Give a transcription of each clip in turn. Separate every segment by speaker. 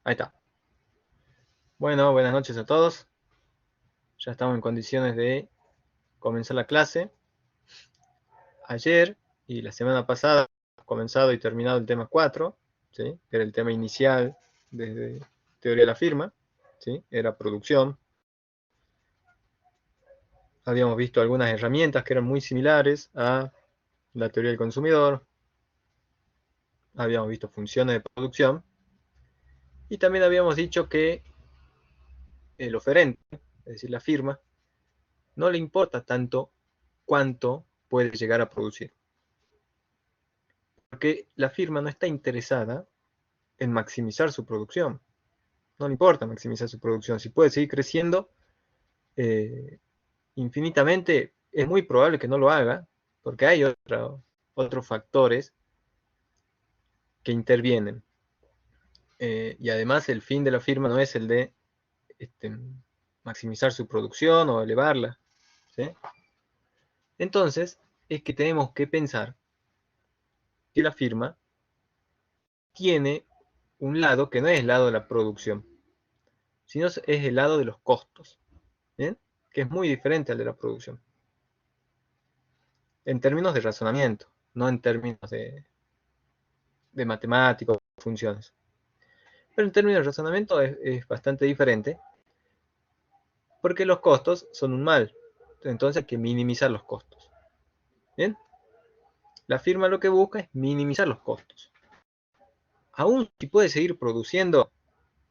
Speaker 1: Ahí está. Bueno, buenas noches a todos. Ya estamos en condiciones de comenzar la clase. Ayer y la semana pasada hemos comenzado y terminado el tema 4, ¿sí? Que era el tema inicial desde teoría de la firma, ¿sí? Era producción. Habíamos visto algunas herramientas que eran muy similares a la teoría del consumidor. Habíamos visto funciones de producción. Y también habíamos dicho que el oferente, es decir, la firma, no le importa tanto cuánto puede llegar a producir. Porque la firma no está interesada en maximizar su producción. No le importa maximizar su producción. Si puede seguir creciendo eh, infinitamente, es muy probable que no lo haga, porque hay otros factores que intervienen. Y además el fin de la firma no es el de este, maximizar su producción o elevarla, ¿sí? Entonces, es que tenemos que pensar que la firma tiene un lado que no es el lado de la producción, sino es el lado de los costos, ¿bien? Que es muy diferente al de la producción, en términos de razonamiento, no en términos de matemáticos, funciones. Pero en términos de razonamiento es bastante diferente, porque los costos son un mal, entonces hay que minimizar los costos. ¿Bien? La firma lo que busca es minimizar los costos. Aún si puede seguir produciendo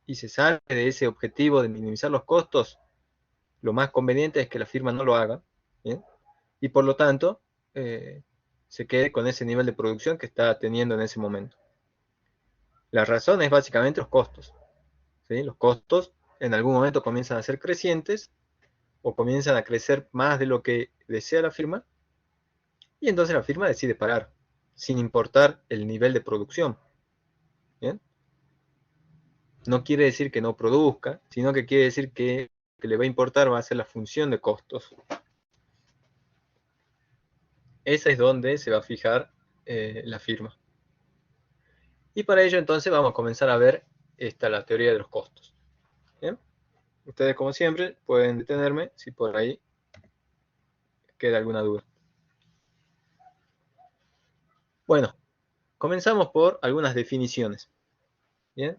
Speaker 1: y se sale de ese objetivo de minimizar los costos, lo más conveniente es que la firma no lo haga, ¿bien? Y por lo tanto se quede con ese nivel de producción que está teniendo en ese momento. La razón es básicamente los costos, ¿sí? Los costos en algún momento comienzan a ser crecientes o comienzan a crecer más de lo que desea la firma y entonces la firma decide parar, sin importar el nivel de producción, ¿bien? No quiere decir que no produzca, sino que quiere decir que lo que le va a importar va a ser la función de costos. Esa es donde se va a fijar la firma. Y para ello entonces vamos a comenzar a ver la teoría de los costos. ¿Bien? Ustedes como siempre pueden detenerme si por ahí queda alguna duda. Bueno, comenzamos por algunas definiciones. ¿Bien?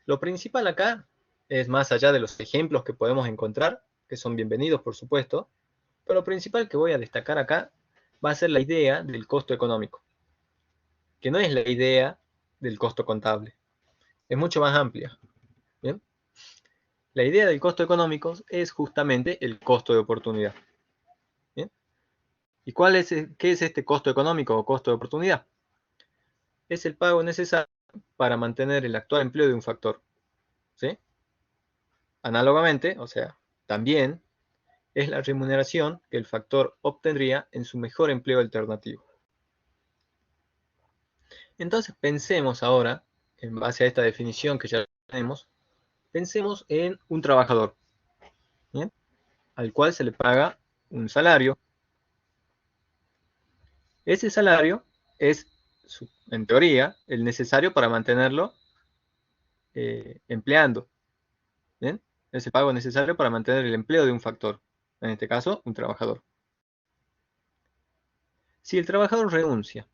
Speaker 1: Lo principal acá es más allá de los ejemplos que podemos encontrar, que son bienvenidos por supuesto, pero lo principal que voy a destacar acá va a ser la idea del costo económico, que no es la idea del costo contable, es mucho más amplia. ¿Bien? La idea del costo económico es justamente el costo de oportunidad. ¿Bien? ¿Y qué es este costo económico o costo de oportunidad? Es el pago necesario para mantener el actual empleo de un factor. ¿Sí? Análogamente, o sea, también es la remuneración que el factor obtendría en su mejor empleo alternativo. Entonces pensemos ahora, en base a esta definición que ya tenemos, pensemos en un trabajador, ¿bien? Al cual se le paga un salario. Ese salario es, en teoría, el necesario para mantenerlo empleando. ¿Bien? Es el pago necesario para mantener el empleo de un factor, en este caso, un trabajador. Si el trabajador renuncia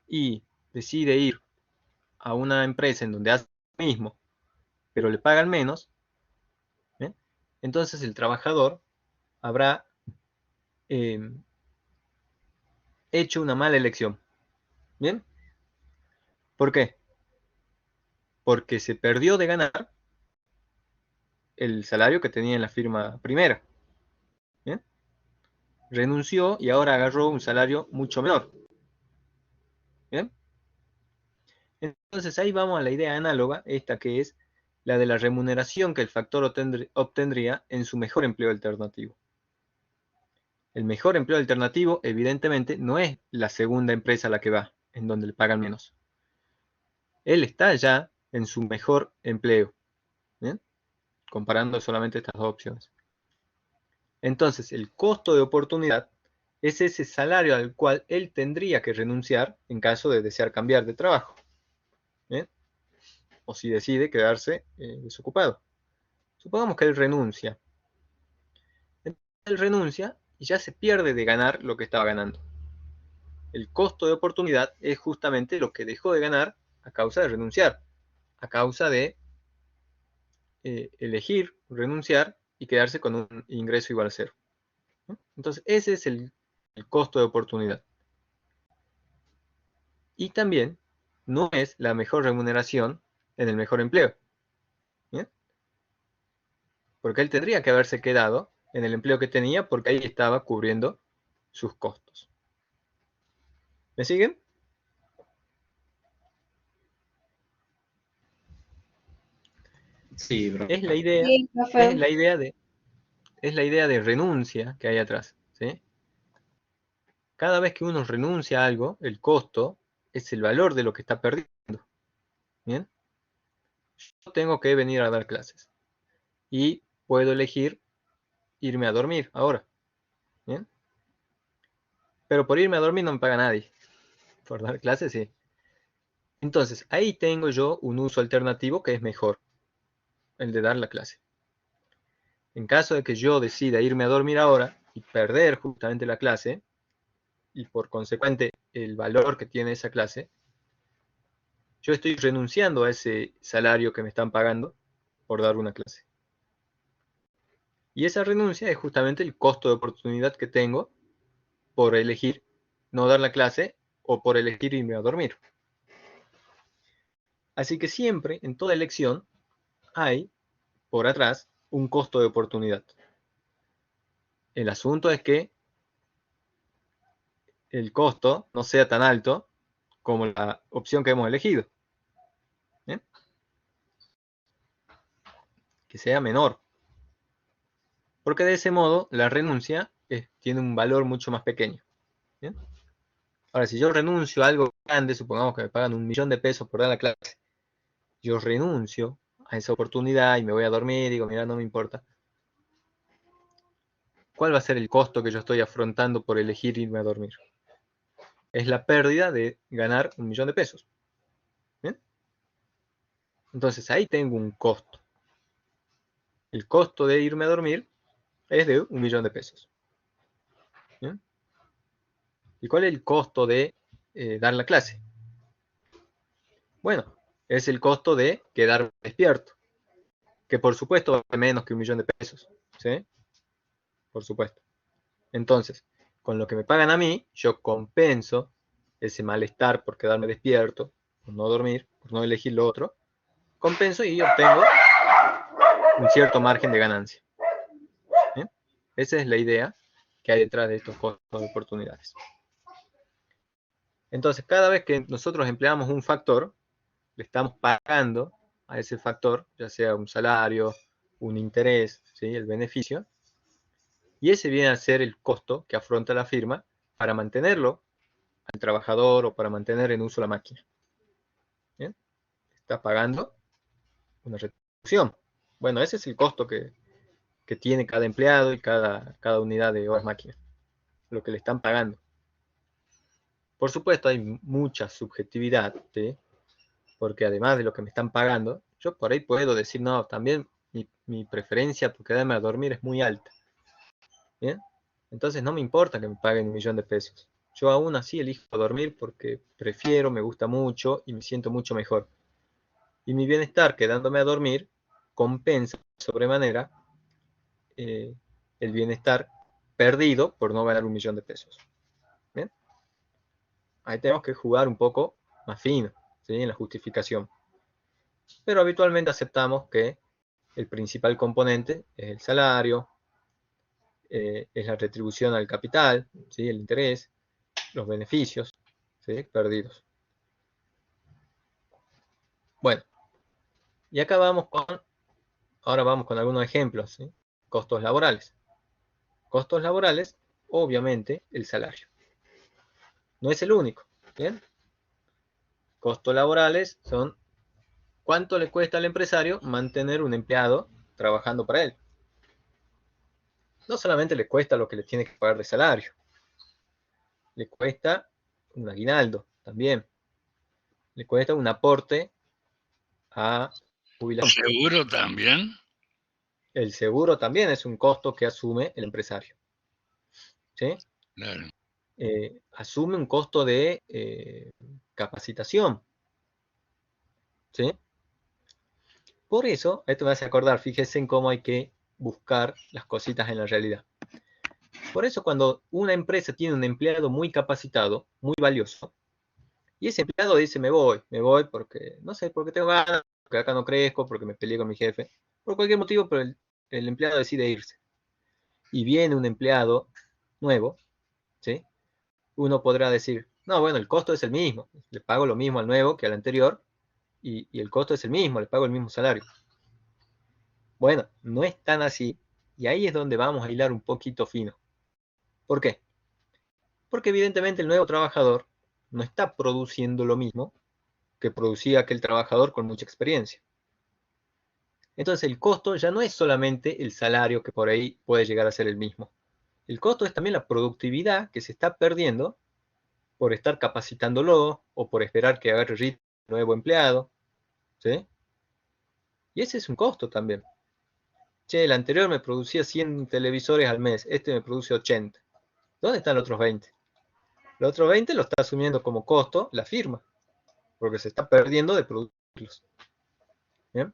Speaker 1: y decide ir a una empresa en donde hace lo mismo, pero le pagan menos, ¿bien? Entonces el trabajador habrá eh, hecho una mala elección. ¿Bien? ¿Por qué? Porque se perdió de ganar el salario que tenía en la firma primera. ¿Bien? Renunció y ahora agarró un salario mucho menor. ¿Bien? Entonces ahí vamos a la idea análoga, esta que es la de la remuneración que el factor obtendría en su mejor empleo alternativo. El mejor empleo alternativo, evidentemente, no es la segunda empresa a la que va, en donde le pagan menos. Él está ya en su mejor empleo, ¿bien? Comparando solamente estas dos opciones. Entonces, el costo de oportunidad es ese salario al cual él tendría que renunciar en caso de desear cambiar de trabajo. ¿Bien? o si decide quedarse desocupado. Supongamos que él renuncia. Él renuncia y ya se pierde de ganar lo que estaba ganando. El costo de oportunidad es justamente lo que dejó de ganar a causa de renunciar, a causa de elegir renunciar y quedarse con un ingreso igual a cero. Entonces, ese es el costo de oportunidad. Y también no es la mejor remuneración en el mejor empleo. ¿Bien? Porque él tendría que haberse quedado en el empleo que tenía porque ahí estaba cubriendo sus costos. ¿Me siguen?
Speaker 2: Sí, bro.
Speaker 1: Es la idea,
Speaker 3: Sí,
Speaker 1: es
Speaker 3: profe.
Speaker 1: la idea de, es la idea de renuncia que hay atrás. ¿Sí? Cada vez que uno renuncia a algo, el costo es el valor de lo que está perdiendo. ¿Bien? Yo tengo que venir a dar clases y puedo elegir irme a dormir ahora. ¿Bien? Pero por irme a dormir no me paga nadie. Por dar clases, sí. Entonces, ahí tengo yo un uso alternativo que es mejor, el de dar la clase. En caso de que yo decida irme a dormir ahora y perder justamente la clase, y por consecuente el valor que tiene esa clase, yo estoy renunciando a ese salario que me están pagando por dar una clase. Y esa renuncia es justamente el costo de oportunidad que tengo por elegir no dar la clase o por elegir irme a dormir. Así que siempre, en toda elección, hay por atrás un costo de oportunidad. El asunto es que el costo no sea tan alto como la opción que hemos elegido. ¿Bien? Que sea menor. Porque de ese modo la renuncia tiene un valor mucho más pequeño. ¿Bien? Ahora, si yo renuncio a algo grande, supongamos que me pagan 1.000.000 de pesos por dar la clase, yo renuncio a esa oportunidad y me voy a dormir y digo, mira, no me importa. ¿Cuál va a ser el costo que yo estoy afrontando por elegir irme a dormir? Es la pérdida de ganar 1.000.000 de pesos. ¿Bien? Entonces ahí tengo un costo. El costo de irme a dormir es de 1.000.000 de pesos. ¿Bien? ¿Y cuál es el costo de dar la clase? Bueno, es el costo de quedar despierto, que por supuesto vale menos que 1.000.000 de pesos. ¿Sí? Por supuesto. Entonces, con lo que me pagan a mí, yo compenso ese malestar por quedarme despierto, por no dormir, por no elegir lo otro, compenso y obtengo un cierto margen de ganancia. ¿Bien? Esa es la idea que hay detrás de estos costos de oportunidades. Entonces, cada vez que nosotros empleamos un factor, le estamos pagando a ese factor, ya sea un salario, un interés, ¿sí? El beneficio, y ese viene a ser el costo que afronta la firma para mantenerlo al trabajador o para mantener en uso la máquina. ¿Bien? Está pagando una retribución. Bueno, ese es el costo que tiene cada empleado y cada unidad de horas máquina, lo que le están pagando. Por supuesto, hay mucha subjetividad, ¿sí? Porque además de lo que me están pagando, yo por ahí puedo decir, no, también mi preferencia por quedarme a dormir es muy alta. ¿Bien? Entonces no me importa que me paguen 1.000.000 de pesos. Yo aún así elijo dormir porque prefiero, me gusta mucho y me siento mucho mejor. Y mi bienestar quedándome a dormir compensa sobremanera el bienestar perdido por no ganar 1.000.000 de pesos. ¿Bien? Ahí tenemos que jugar un poco más fino, ¿sí? En la justificación. Pero habitualmente aceptamos que el principal componente es el salario, es la retribución al capital, ¿sí? El interés, los beneficios, ¿sí? Perdidos. Bueno, y acá ahora vamos con algunos ejemplos, ¿sí? Costos laborales. Costos laborales, obviamente, el salario. No es el único, ¿bien? Costos laborales son cuánto le cuesta al empresario mantener un empleado trabajando para él. No solamente le cuesta lo que le tiene que pagar de salario, le cuesta un aguinaldo también, le cuesta un aporte a jubilación.
Speaker 2: ¿Seguro también?
Speaker 1: El seguro también es un costo que asume el empresario. ¿Sí?
Speaker 2: Claro.
Speaker 1: Asume un costo de capacitación. ¿Sí? Por eso, esto me hace acordar, fíjense en cómo hay que buscar las cositas en la realidad. Por eso cuando una empresa tiene un empleado muy capacitado, muy valioso, y ese empleado dice, me voy porque, no sé, porque tengo ganas, porque acá no crezco, porque me peleé con mi jefe, por cualquier motivo, pero el empleado decide irse. Y viene un empleado nuevo, ¿sí? Uno podrá decir, no, bueno, el costo es el mismo, le pago lo mismo al nuevo que al anterior, y el costo es el mismo, le pago el mismo salario. Bueno, no es tan así, y ahí es donde vamos a hilar un poquito fino. ¿Por qué? Porque evidentemente el nuevo trabajador no está produciendo lo mismo que producía aquel trabajador con mucha experiencia. Entonces el costo ya no es solamente el salario, que por ahí puede llegar a ser el mismo. El costo es también la productividad que se está perdiendo por estar capacitándolo o por esperar que agarre ritmo el nuevo empleado. ¿Sí? Y ese es un costo también. Che, el anterior me producía 100 televisores al mes, este me produce 80. ¿Dónde están los otros 20? Los otros 20 lo está asumiendo como costo la firma, porque se está perdiendo de producirlos. ¿Bien?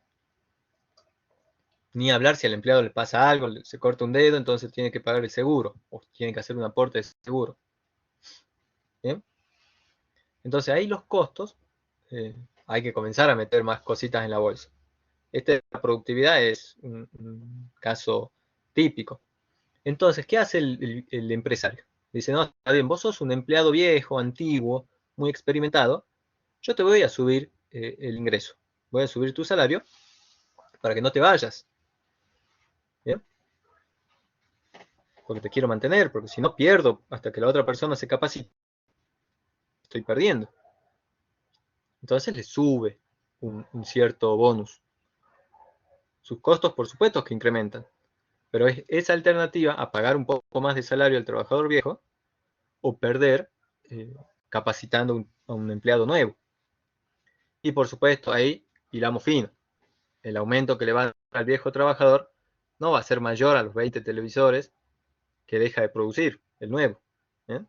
Speaker 1: Ni hablar si al empleado le pasa algo, se corta un dedo, entonces tiene que pagar el seguro, o tiene que hacer un aporte de seguro. ¿Bien? Entonces ahí los costos, hay que comenzar a meter más cositas en la bolsa. La productividad es un caso típico. Entonces, ¿qué hace el empresario? Dice, no, está bien, vos sos un empleado viejo, antiguo, muy experimentado, yo te voy a subir el ingreso, voy a subir tu salario para que no te vayas. ¿Bien? Porque te quiero mantener, porque si no pierdo hasta que la otra persona se capacite, estoy perdiendo. Entonces le sube un cierto bonus. Sus costos, por supuesto, que incrementan, pero es esa alternativa a pagar un poco más de salario al trabajador viejo o perder capacitando a un empleado nuevo. Y por supuesto, ahí hilamos fino. El aumento que le va a dar al viejo trabajador no va a ser mayor a los 20 televisores que deja de producir el nuevo. ¿Eh?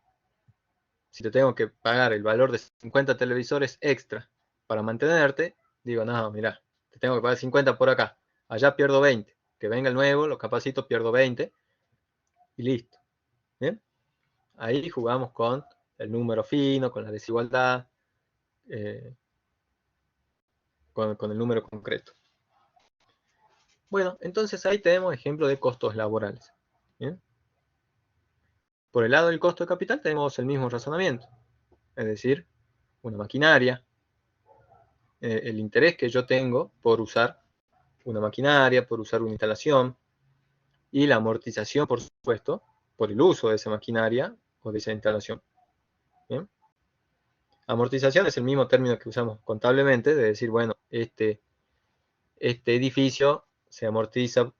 Speaker 1: Si te tengo que pagar el valor de 50 televisores extra para mantenerte, digo, no, mira, te tengo que pagar 50 por acá, allá pierdo 20, que venga el nuevo, lo capacito, pierdo 20 y listo. ¿Bien? Ahí jugamos con el número fino, con la desigualdad, eh, con el número concreto. Bueno, entonces ahí tenemos ejemplo de costos laborales. ¿Bien? Por el lado del costo de capital tenemos el mismo razonamiento, es decir, una maquinaria, el interés que yo tengo por usar una maquinaria, por usar una instalación, y la amortización, por supuesto, por el uso de esa maquinaria o de esa instalación. ¿Bien? Amortización es el mismo término que usamos contablemente, de decir, bueno, este edificio se amortiza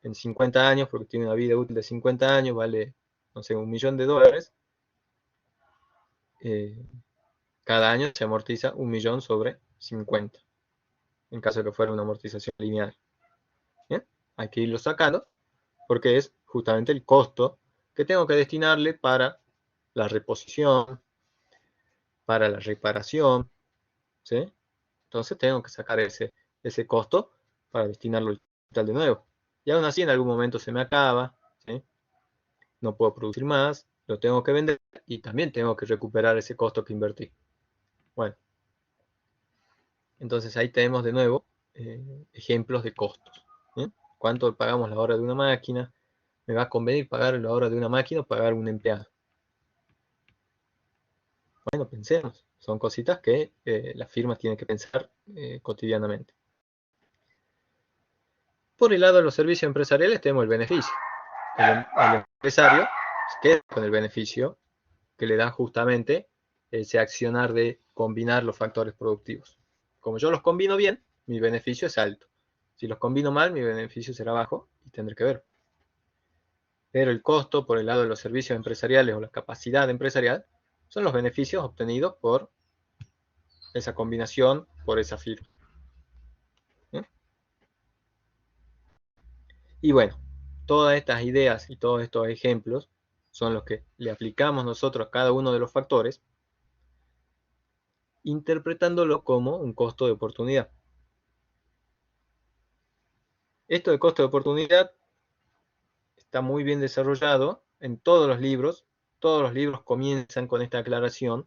Speaker 1: en 50 años porque tiene una vida útil de 50 años, vale, no sé, $1.000.000. Cada año se amortiza 1.000.000 sobre 50, en caso de que fuera una amortización lineal. ¿Bien? Hay que irlo sacando porque es justamente el costo que tengo que destinarle para la reposición, para la reparación, ¿sí? Entonces tengo que sacar ese costo para destinarlo al capital de nuevo. Y aún así en algún momento se me acaba, ¿sí? No puedo producir más, lo tengo que vender y también tengo que recuperar ese costo que invertí. Bueno, entonces ahí tenemos de nuevo ejemplos de costos. ¿Sí? ¿Cuánto pagamos la hora de una máquina? ¿Me va a convenir pagar la hora de una máquina o pagar un empleado? Bueno, pensemos. Son cositas que las firmas tienen que pensar cotidianamente. Por el lado de los servicios empresariales tenemos el beneficio. El empresario se queda con el beneficio que le da justamente ese accionar de combinar los factores productivos. Como yo los combino bien, mi beneficio es alto. Si los combino mal, mi beneficio será bajo y tendré que ver. Pero el costo por el lado de los servicios empresariales o la capacidad empresarial son los beneficios obtenidos por esa combinación, por esa firma. Y bueno, todas estas ideas y todos estos ejemplos son los que le aplicamos nosotros a cada uno de los factores, interpretándolo como un costo de oportunidad. Esto de costo de oportunidad está muy bien desarrollado en todos los libros. Todos los libros comienzan con esta aclaración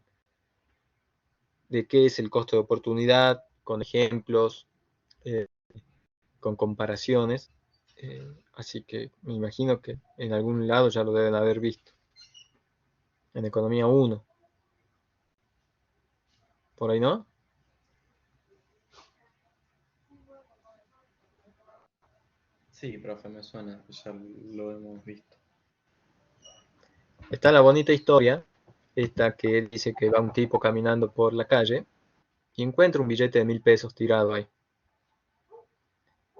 Speaker 1: de qué es el costo de oportunidad, con ejemplos, eh, con comparaciones. Así que me imagino que en algún lado ya lo deben haber visto. En Economía 1. ¿Por ahí no?
Speaker 2: Sí, profe, me suena, ya lo hemos visto.
Speaker 1: Está la bonita historia, esta que dice que va un tipo caminando por la calle y encuentra un billete de 1000 pesos tirado ahí.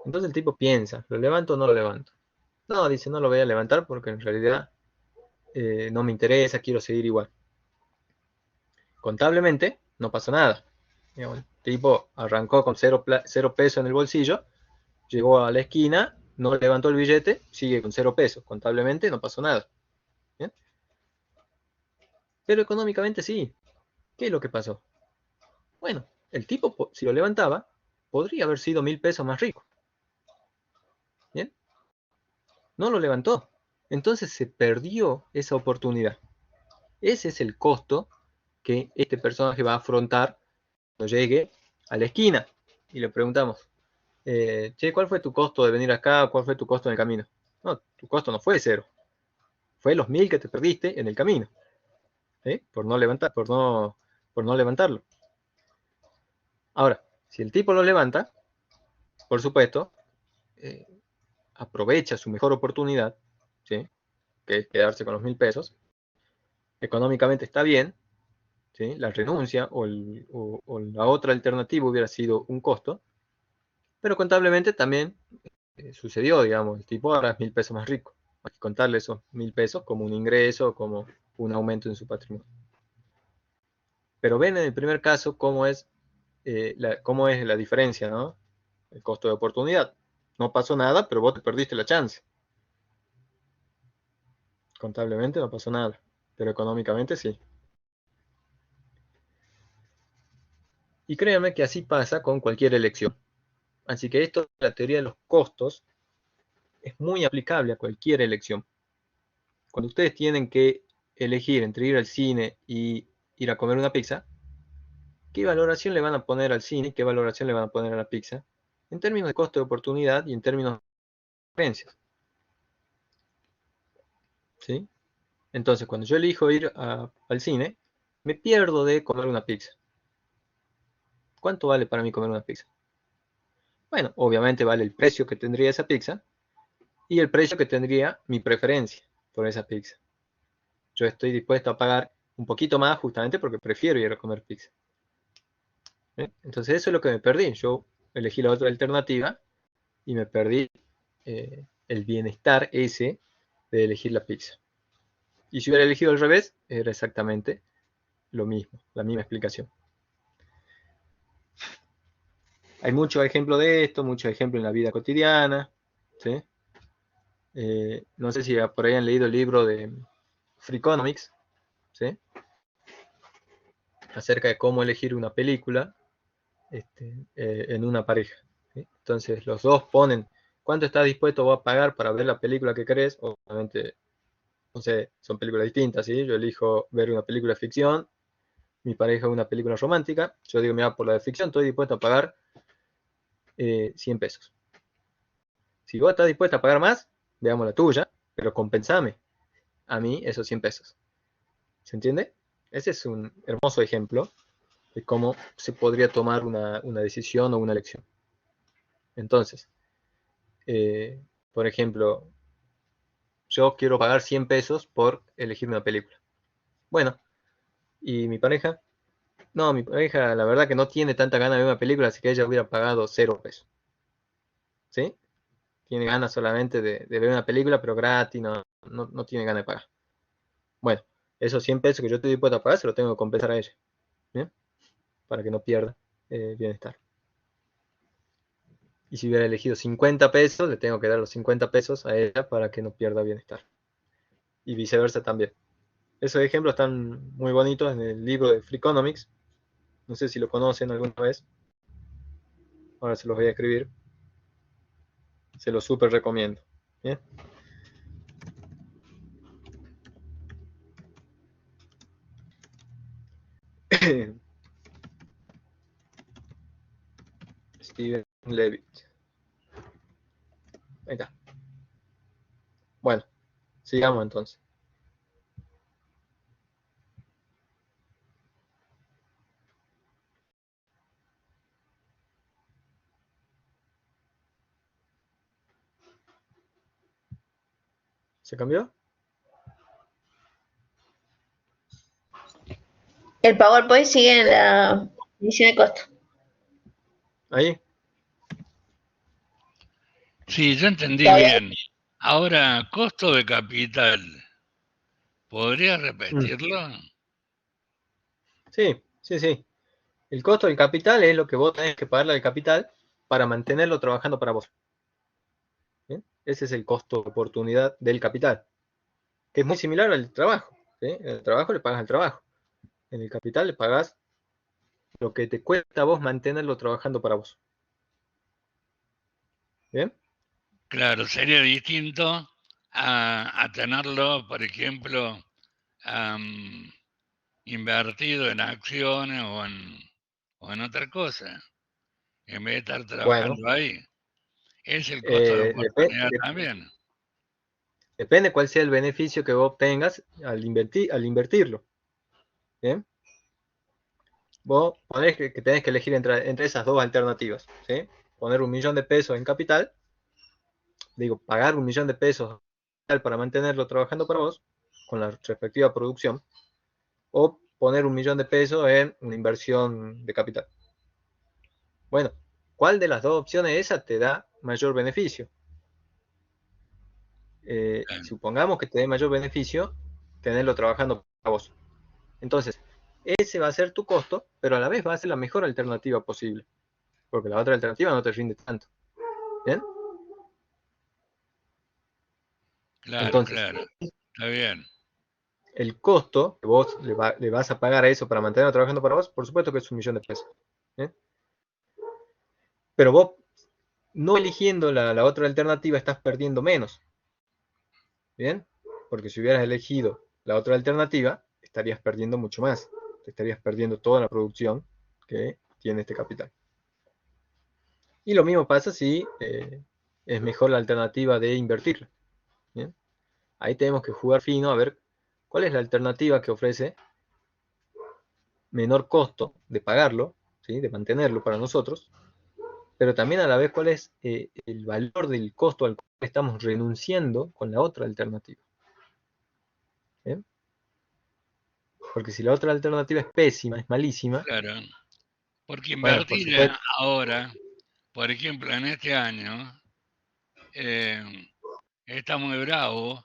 Speaker 1: Entonces el tipo piensa, ¿lo levanto o no lo levanto? No, dice, no lo voy a levantar porque en realidad no me interesa, quiero seguir igual. Contablemente, no pasa nada. El tipo arrancó con cero pesos en el bolsillo, llegó a la esquina, no levantó el billete, sigue con 0 pesos. Contablemente no pasó nada. ¿Bien? Pero económicamente sí. ¿Qué es lo que pasó? Bueno, el tipo, si lo levantaba, podría haber sido 1000 pesos más rico. ¿Bien? No lo levantó. Entonces se perdió esa oportunidad. Ese es el costo que este personaje va a afrontar cuando llegue a la esquina. Y le preguntamos, che, ¿cuál fue tu costo de venir acá? ¿Cuál fue tu costo en el camino? No, tu costo no fue 0. Fue los 1000 que te perdiste en el camino. Por no levantar, por no levantarlo. Ahora, si el tipo lo levanta, por supuesto, eh, aprovecha su mejor oportunidad, ¿sí? Que es quedarse con los 1000 pesos. Económicamente está bien, ¿sí? La renuncia o la otra alternativa hubiera sido un costo, pero contablemente también sucedió, digamos, el tipo ahora es 1000 pesos más rico. Hay que contarle esos 1000 pesos como un ingreso, como un aumento en su patrimonio. Pero ven en el primer caso cómo es la diferencia, ¿no? El costo de oportunidad. No pasó nada, pero vos te perdiste la chance. Contablemente no pasó nada, pero económicamente sí. Y créanme que así pasa con cualquier elección. Así que esto, la teoría de los costos, es muy aplicable a cualquier elección. Cuando ustedes tienen que elegir entre ir al cine y ir a comer una pizza, ¿qué valoración le van a poner al cine y qué valoración le van a poner a la pizza? En términos de costo de oportunidad y en términos de preferencias. ¿Sí? Entonces, cuando yo elijo ir al cine, me pierdo de comer una pizza. ¿Cuánto vale para mí comer una pizza? Bueno, obviamente vale el precio que tendría esa pizza y el precio que tendría mi preferencia por esa pizza. Yo estoy dispuesto a pagar un poquito más justamente porque prefiero ir a comer pizza. Entonces eso es lo que me perdí. Yo elegí la otra alternativa y me perdí el bienestar ese de elegir la pizza. Y si hubiera elegido al revés, era exactamente lo mismo, la misma explicación. Hay muchos ejemplos de esto, muchos ejemplos en la vida cotidiana. ¿Sí? No sé si por ahí han leído el libro de Freakonomics, ¿sí? Acerca de cómo elegir una película en una pareja. ¿Sí? Entonces los dos ponen cuánto estás dispuesto a pagar para ver la película que querés. Obviamente, no sé, son películas distintas, ¿sí? Yo elijo ver una película de ficción, mi pareja una película romántica. Yo digo, mira, por la de ficción estoy dispuesto a pagar 100 pesos. Si vos estás dispuesto a pagar más, veamos la tuya, pero compensame a mí esos 100 pesos. ¿Se entiende? Ese es un hermoso ejemplo de cómo se podría tomar una decisión o una elección. Entonces, eh, por ejemplo, yo quiero pagar 100 pesos por elegir una película. Bueno, ¿y mi pareja? No, mi pareja la verdad que no tiene tanta ganas de ver una película, así que ella hubiera pagado 0 pesos. ¿Sí? Tiene ganas solamente de ver una película, pero gratis, no tiene ganas de pagar. Bueno, esos 100 pesos que yo estoy dispuesto a pagar se los tengo que compensar a ella. ¿Bien? Para que no pierda bienestar. Y si hubiera elegido 50 pesos, le tengo que dar los 50 pesos a ella para que no pierda bienestar. Y viceversa también. Esos ejemplos están muy bonitos en el libro de Freakonomics. No sé si lo conocen alguna vez. Ahora se los voy a escribir. Se los súper recomiendo. ¿Bien? Steven Levitt. Ahí está. Bueno, sigamos entonces. ¿Se cambió?
Speaker 3: El PowerPoint sigue en la medición de costo.
Speaker 1: Ahí.
Speaker 4: Sí, yo entendí
Speaker 3: Todavía-
Speaker 4: bien. Ahora, costo de capital. ¿Podría
Speaker 1: Mm.
Speaker 4: repetirlo?
Speaker 1: Sí, sí, sí. El costo del capital es lo que vos tenés que pagarle al capital para mantenerlo trabajando para vos. ¿Bien? Ese es el costo de oportunidad del capital, que es muy similar al trabajo. ¿Sí? En el trabajo le pagas al trabajo. En el capital le pagas lo que te cuesta a vos mantenerlo trabajando para vos. ¿Bien?
Speaker 4: Claro, sería distinto a tenerlo, por ejemplo, invertido en acciones o en otra cosa, en vez de estar
Speaker 1: Bueno,
Speaker 4: trabajando ahí. Es el costo de oportunidad también.
Speaker 1: depende cuál sea el beneficio que vos obtengas al invertirlo. ¿Bien? Vos ponés que tenés que elegir entre esas dos alternativas. ¿Sí? Poner 1.000.000 de pesos en capital, digo, pagar 1.000.000 de pesos para mantenerlo trabajando para vos, con la respectiva producción, o poner 1.000.000 de pesos en una inversión de capital. Bueno, ¿cuál de las dos opciones esa te da mayor beneficio? Supongamos que te dé mayor beneficio tenerlo trabajando para vos. Entonces, ese va a ser tu costo, pero a la vez va a ser la mejor alternativa posible, porque la otra alternativa no te rinde tanto. ¿Bien?
Speaker 4: Claro,
Speaker 1: Entonces,
Speaker 4: claro. Está bien.
Speaker 1: el costo que vos le vas a pagar a eso para mantenerlo trabajando para vos, por supuesto que es 1.000.000 de pesos. ¿Bien? Pero vos, no eligiendo la otra alternativa, estás perdiendo menos. ¿Bien? Porque si hubieras elegido la otra alternativa, estarías perdiendo mucho más. Te estarías perdiendo toda la producción que tiene este capital. Y lo mismo pasa si es mejor la alternativa de invertir. ¿Bien? Ahí tenemos que jugar fino a ver cuál es la alternativa que ofrece menor costo de pagarlo, ¿sí? De mantenerlo para nosotros, pero también a la vez cuál es el valor del costo al cual estamos renunciando con la otra alternativa. ¿Bien? Porque si la otra alternativa es pésima, es malísima,
Speaker 4: Claro. Porque
Speaker 1: bueno, por
Speaker 4: invertir
Speaker 1: supuesto.
Speaker 4: ahora, por ejemplo, en este año, eh, está muy bravo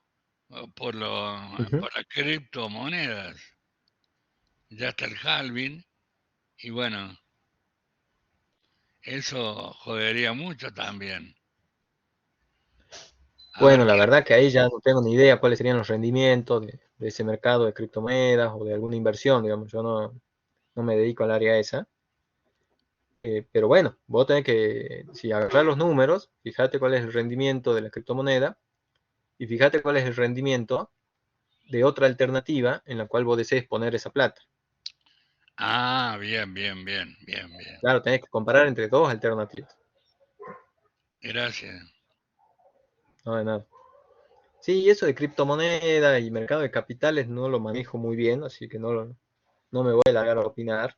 Speaker 1: Uh-huh.
Speaker 4: por las criptomonedas. Ya está el halving y bueno, eso jodería mucho también. A ver
Speaker 1: Bueno, la
Speaker 4: qué.
Speaker 1: verdad que ahí ya no tengo ni idea cuáles serían los rendimientos de ese mercado de criptomonedas o de alguna inversión, digamos, yo no me dedico al área esa. Pero bueno, vos tenés que, si agarrar los números, fíjate cuál es el rendimiento de la criptomoneda y fíjate cuál es el rendimiento de otra alternativa en la cual vos desees poner esa plata.
Speaker 4: Ah, bien, bien, bien, bien, bien.
Speaker 1: Claro, tenés que comparar entre dos alternativas.
Speaker 4: Gracias.
Speaker 1: No de nada. Sí, eso de criptomoneda y mercado de capitales no lo manejo muy bien, así que no me voy a largar a opinar.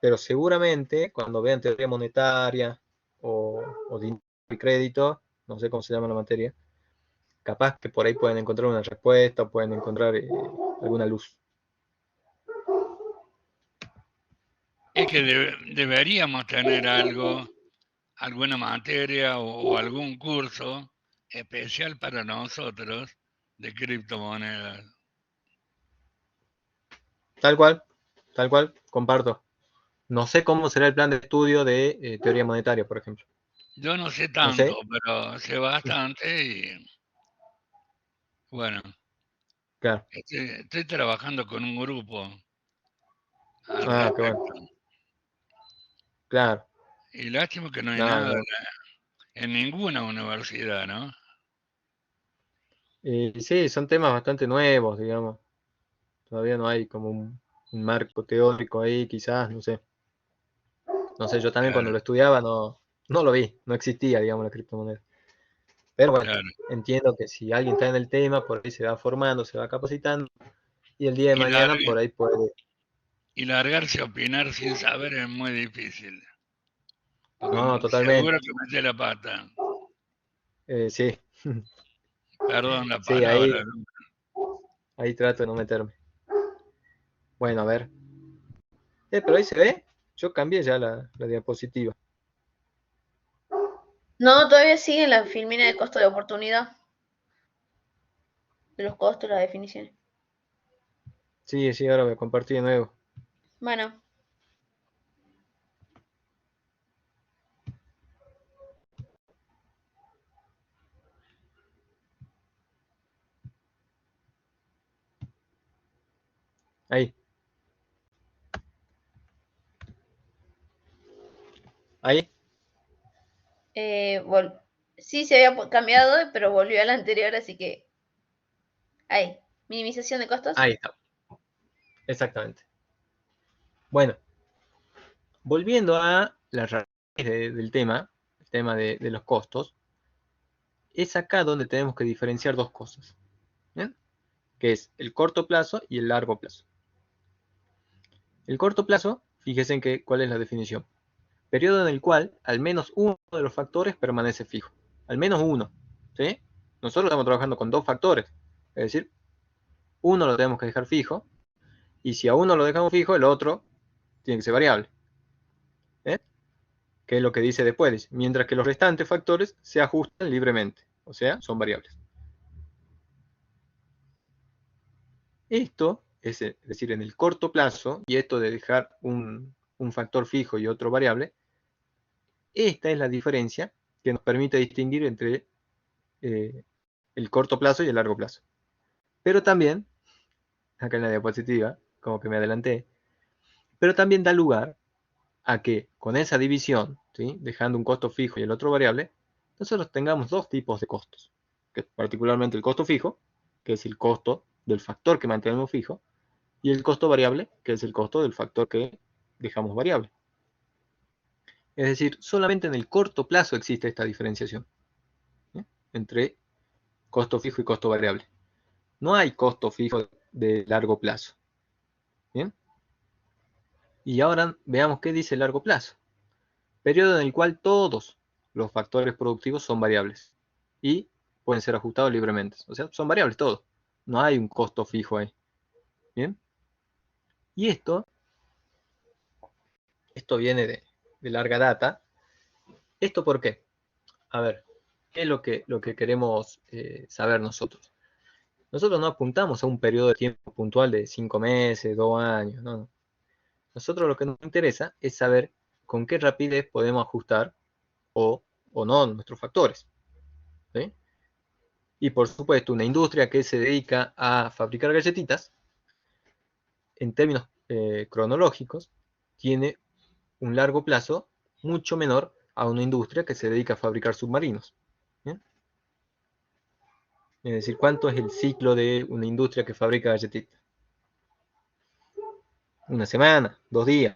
Speaker 1: Pero seguramente cuando vean teoría monetaria o dinero y crédito, no sé cómo se llama la materia, capaz que por ahí pueden encontrar una respuesta, pueden encontrar alguna luz.
Speaker 4: Es que deberíamos tener algo, alguna materia o algún curso especial para nosotros de criptomonedas.
Speaker 1: Tal cual, comparto. No sé cómo será el plan de estudio de teoría monetaria, por ejemplo.
Speaker 4: Yo no sé
Speaker 1: No sé.
Speaker 4: tanto, pero sé bastante y bueno,
Speaker 1: Claro.
Speaker 4: estoy trabajando con un grupo al
Speaker 1: Ah, qué bueno.
Speaker 4: respecto.
Speaker 1: Claro.
Speaker 4: Y lástima que no hay
Speaker 1: No,
Speaker 4: nada
Speaker 1: no.
Speaker 4: en ninguna universidad, ¿no?
Speaker 1: Y sí, son temas bastante nuevos, digamos. Todavía no hay como un marco teórico ahí, quizás, no sé. No sé, yo también cuando
Speaker 4: Claro,
Speaker 1: lo estudiaba no lo vi, no existía, digamos, la criptomoneda. Pero bueno,
Speaker 4: claro.
Speaker 1: entiendo que si alguien está en el tema, por ahí se va formando, se va capacitando, y el día de
Speaker 4: Y,
Speaker 1: mañana por ahí puede.
Speaker 4: y largarse a opinar sin saber es muy difícil, porque
Speaker 1: No, totalmente.
Speaker 4: seguro que mete la pata.
Speaker 1: Sí,
Speaker 4: Perdón la
Speaker 1: sí, ahí,
Speaker 4: palabra, ¿no?
Speaker 1: ahí trato de no meterme. Bueno, a ver. Pero ahí se ve. Yo cambié ya la diapositiva.
Speaker 3: No, todavía sigue en la filmina de costo de oportunidad, de los costos, las definiciones.
Speaker 1: Sí, sí, ahora voy a compartir de nuevo.
Speaker 3: Bueno,
Speaker 1: Ahí, ahí.
Speaker 3: sí se había cambiado, pero volvió a la anterior, así que ahí, minimización de costos.
Speaker 1: Ahí está. Exactamente. Bueno, volviendo a la raíz del tema, el tema de los costos, es acá donde tenemos que diferenciar dos cosas, ¿bien? Que es el corto plazo y el largo plazo. El corto plazo, fíjense en que, cuál es la definición. Periodo en el cual al menos uno de los factores permanece fijo. Al menos uno, ¿sí? Nosotros estamos trabajando con dos factores, es decir, uno lo tenemos que dejar fijo, y si a uno lo dejamos fijo, el otro tiene que ser variable, ¿eh? Que es lo que dice después, mientras que los restantes factores se ajustan libremente, o sea, son variables. Esto, es decir, en el corto plazo, y esto de dejar un factor fijo y otro variable, esta es la diferencia que nos permite distinguir entre eh, el corto plazo y el largo plazo. Pero también, acá en la diapositiva, como que me adelanté, pero también da lugar a que con esa división, ¿sí? Dejando un costo fijo y el otro variable, nosotros tengamos dos tipos de costos, que es particularmente el costo fijo, que es el costo del factor que mantenemos fijo, y el costo variable, que es el costo del factor que dejamos variable. Es decir, solamente en el corto plazo existe esta diferenciación, ¿sí? Entre costo fijo y costo variable. No hay costo fijo de largo plazo. ¿Bien? Y ahora veamos qué dice el largo plazo. Periodo en el cual todos los factores productivos son variables y pueden ser ajustados libremente. O sea, son variables todos. No hay un costo fijo ahí. ¿Bien? Y esto viene de larga data. ¿Esto por qué? A ver, ¿qué es lo que queremos saber nosotros? Nosotros no apuntamos a un periodo de tiempo puntual de 5 meses, 2 años, no. Nosotros lo que nos interesa es saber con qué rapidez podemos ajustar o, o no nuestros factores, ¿sí? Y por supuesto, una industria que se dedica a fabricar galletitas, en términos cronológicos, tiene un largo plazo mucho menor a una industria que se dedica a fabricar submarinos. ¿Bien? Es decir, ¿cuánto es el ciclo de una industria que fabrica galletitas? Una semana, 2 días,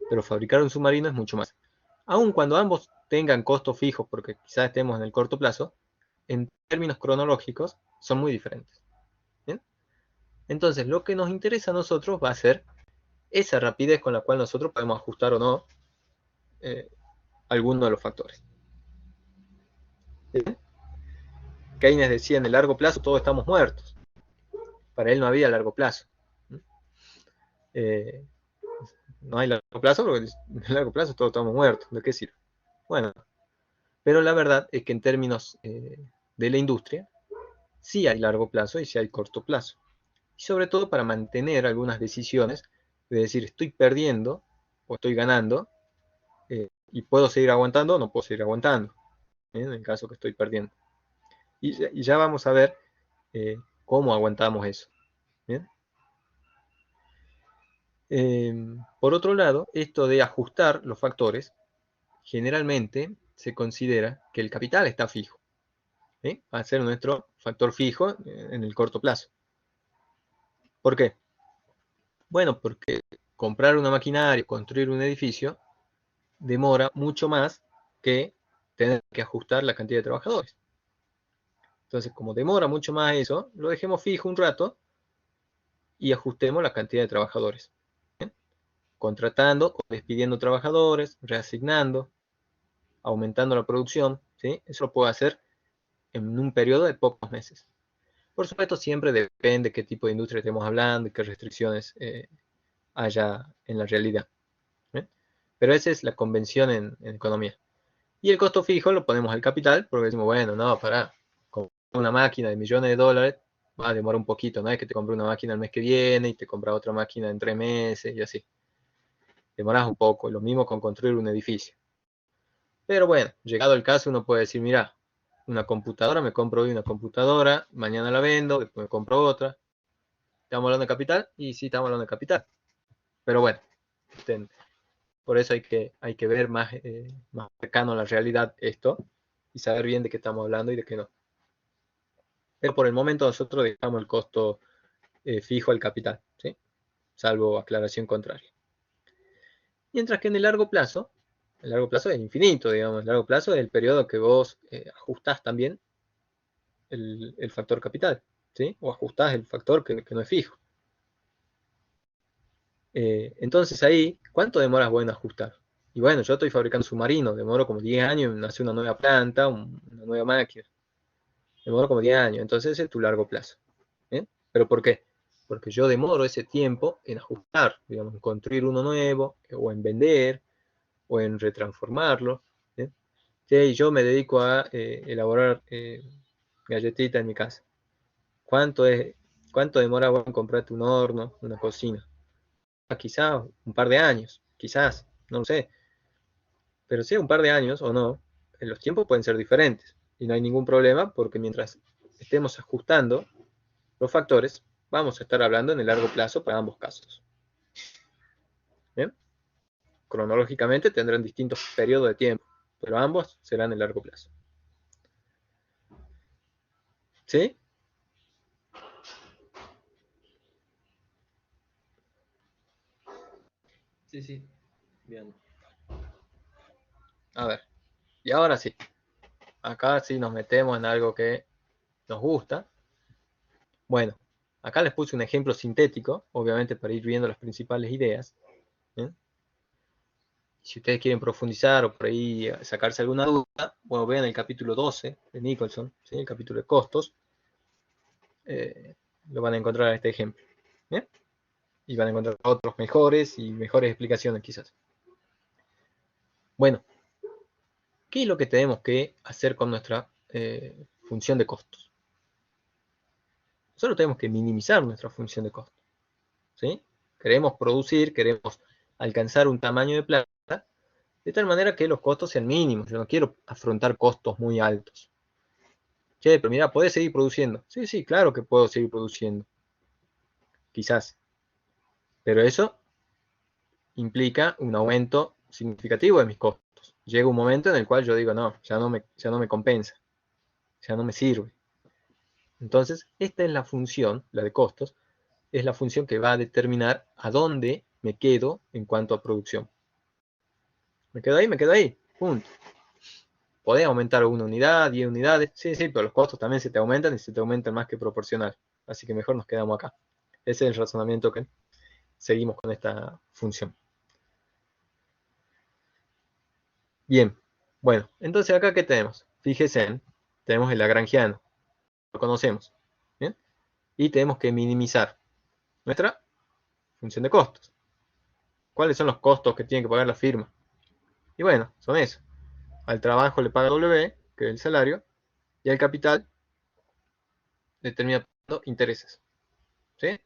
Speaker 1: pero fabricar un submarino es mucho más. Aun cuando ambos tengan costos fijos, porque quizás estemos en el corto plazo, en términos cronológicos son muy diferentes. ¿Bien? Entonces, lo que nos interesa a nosotros va a ser esa rapidez con la cual nosotros podemos ajustar o no eh, alguno de los factores. ¿Bien? Keynes decía en el largo plazo todos estamos muertos. Para él no había largo plazo. Eh, no hay largo plazo porque en el largo plazo todos estamos muertos. ¿De qué sirve? Bueno, pero la verdad es que en términos de la industria, sí hay largo plazo y sí hay corto plazo. Y sobre todo para mantener algunas decisiones de decir estoy perdiendo o estoy ganando y puedo seguir aguantando o no puedo seguir aguantando, ¿bien? En el caso que estoy perdiendo. Y ya vamos a ver cómo aguantamos eso. ¿Bien? Por otro lado, esto de ajustar los factores, generalmente se considera que el capital está fijo. ¿Sí? Va a ser nuestro factor fijo en el corto plazo. ¿Por qué? Bueno, porque comprar una maquinaria, construir un edificio, demora mucho más que tener que ajustar la cantidad de trabajadores. Entonces, como demora mucho más eso, lo dejemos fijo un rato y ajustemos la cantidad de trabajadores. ¿Bien? Contratando o despidiendo trabajadores, reasignando, aumentando la producción. ¿Sí? Eso lo puedo hacer en un periodo de pocos meses. Por supuesto, siempre depende qué tipo de industria estemos hablando y qué restricciones haya en la realidad. ¿Bien? Pero esa es la convención en economía. Y el costo fijo lo ponemos al capital, porque decimos, bueno, no, para comprar una máquina de millones de dólares va a demorar un poquito, no es que te compre una máquina el mes que viene y te compras otra máquina en 3 meses y así. Demoras un poco, lo mismo con construir un edificio. Pero bueno, llegado el caso uno puede decir, mira, una computadora, me compro hoy una computadora, mañana la vendo, después me compro otra. ¿Estamos hablando de capital? Y sí, estamos hablando de capital. Pero bueno, por eso hay que ver más cercano a la realidad esto y saber bien de qué estamos hablando y de qué no. Pero por el momento nosotros dejamos el costo fijo al capital, ¿sí? Salvo aclaración contraria. Mientras que en el largo plazo es infinito, digamos, el largo plazo es el periodo que vos ajustás también el factor capital, ¿sí? O ajustás el factor que no es fijo. Entonces ahí, ¿cuánto demoras vos en ajustar? Y bueno, yo estoy fabricando submarinos, demoro como 10 años en hacer una nueva planta, una nueva máquina. Demoro como 10 años, entonces ese es tu largo plazo. ¿Bien? ¿Pero por qué? Porque yo demoro ese tiempo en ajustar, digamos, en construir uno nuevo, o en vender, o en retransformarlo. ¿Bien? Sí, yo me dedico a elaborar galletitas en mi casa. ¿Cuánto es, cuánto demora vos en comprarte un horno, una cocina? Quizás un par de años, quizás, no lo sé. Pero sea un par de años o no, los tiempos pueden ser diferentes. Y no hay ningún problema porque mientras estemos ajustando los factores, vamos a estar hablando en el largo plazo para ambos casos. ¿Bien? Cronológicamente tendrán distintos periodos de tiempo, pero ambos serán en largo plazo. ¿Sí?
Speaker 2: Sí, sí, bien.
Speaker 1: A ver, y ahora sí. Acá sí nos metemos en algo que nos gusta. Bueno, acá les puse un ejemplo sintético, obviamente para ir viendo las principales ideas. ¿Bien? Si ustedes quieren profundizar o por ahí sacarse alguna duda, bueno, vean el capítulo 12 de Nicholson, ¿sí? El capítulo de costos, lo van a encontrar en este ejemplo. ¿Bien? Y van a encontrar otros mejores y mejores explicaciones quizás. Bueno, ¿qué es lo que tenemos que hacer con nuestra función de costos? Nosotros tenemos que minimizar nuestra función de costos. ¿Sí? Queremos producir, queremos alcanzar un tamaño de plata, de tal manera que los costos sean mínimos. Yo no quiero afrontar costos muy altos. Che, pero mira, ¿podés seguir produciendo? Sí, sí, claro que puedo seguir produciendo. Quizás. Pero eso implica un aumento significativo de mis costos. Llega un momento en el cual yo digo, no, ya no me compensa. Ya no me sirve. Entonces, esta es la función, la de costos, es la función que va a determinar a dónde me quedo en cuanto a producción. ¿Me quedo ahí? Me quedo ahí. Punto. Podés aumentar una unidad, 10 unidades. Sí, sí, pero los costos también se te aumentan y se te aumentan más que proporcional. Así que mejor nos quedamos acá. Ese es el razonamiento que seguimos con esta función. Bien, bueno, entonces acá ¿qué tenemos? Fíjense, tenemos el lagrangiano, lo conocemos. ¿Bien? Y tenemos que minimizar nuestra función de costos. ¿Cuáles son los costos que tiene que pagar la firma? Y bueno, son esos. Al trabajo le paga W, que es el salario, y al capital le termina pagando intereses. ¿Sí?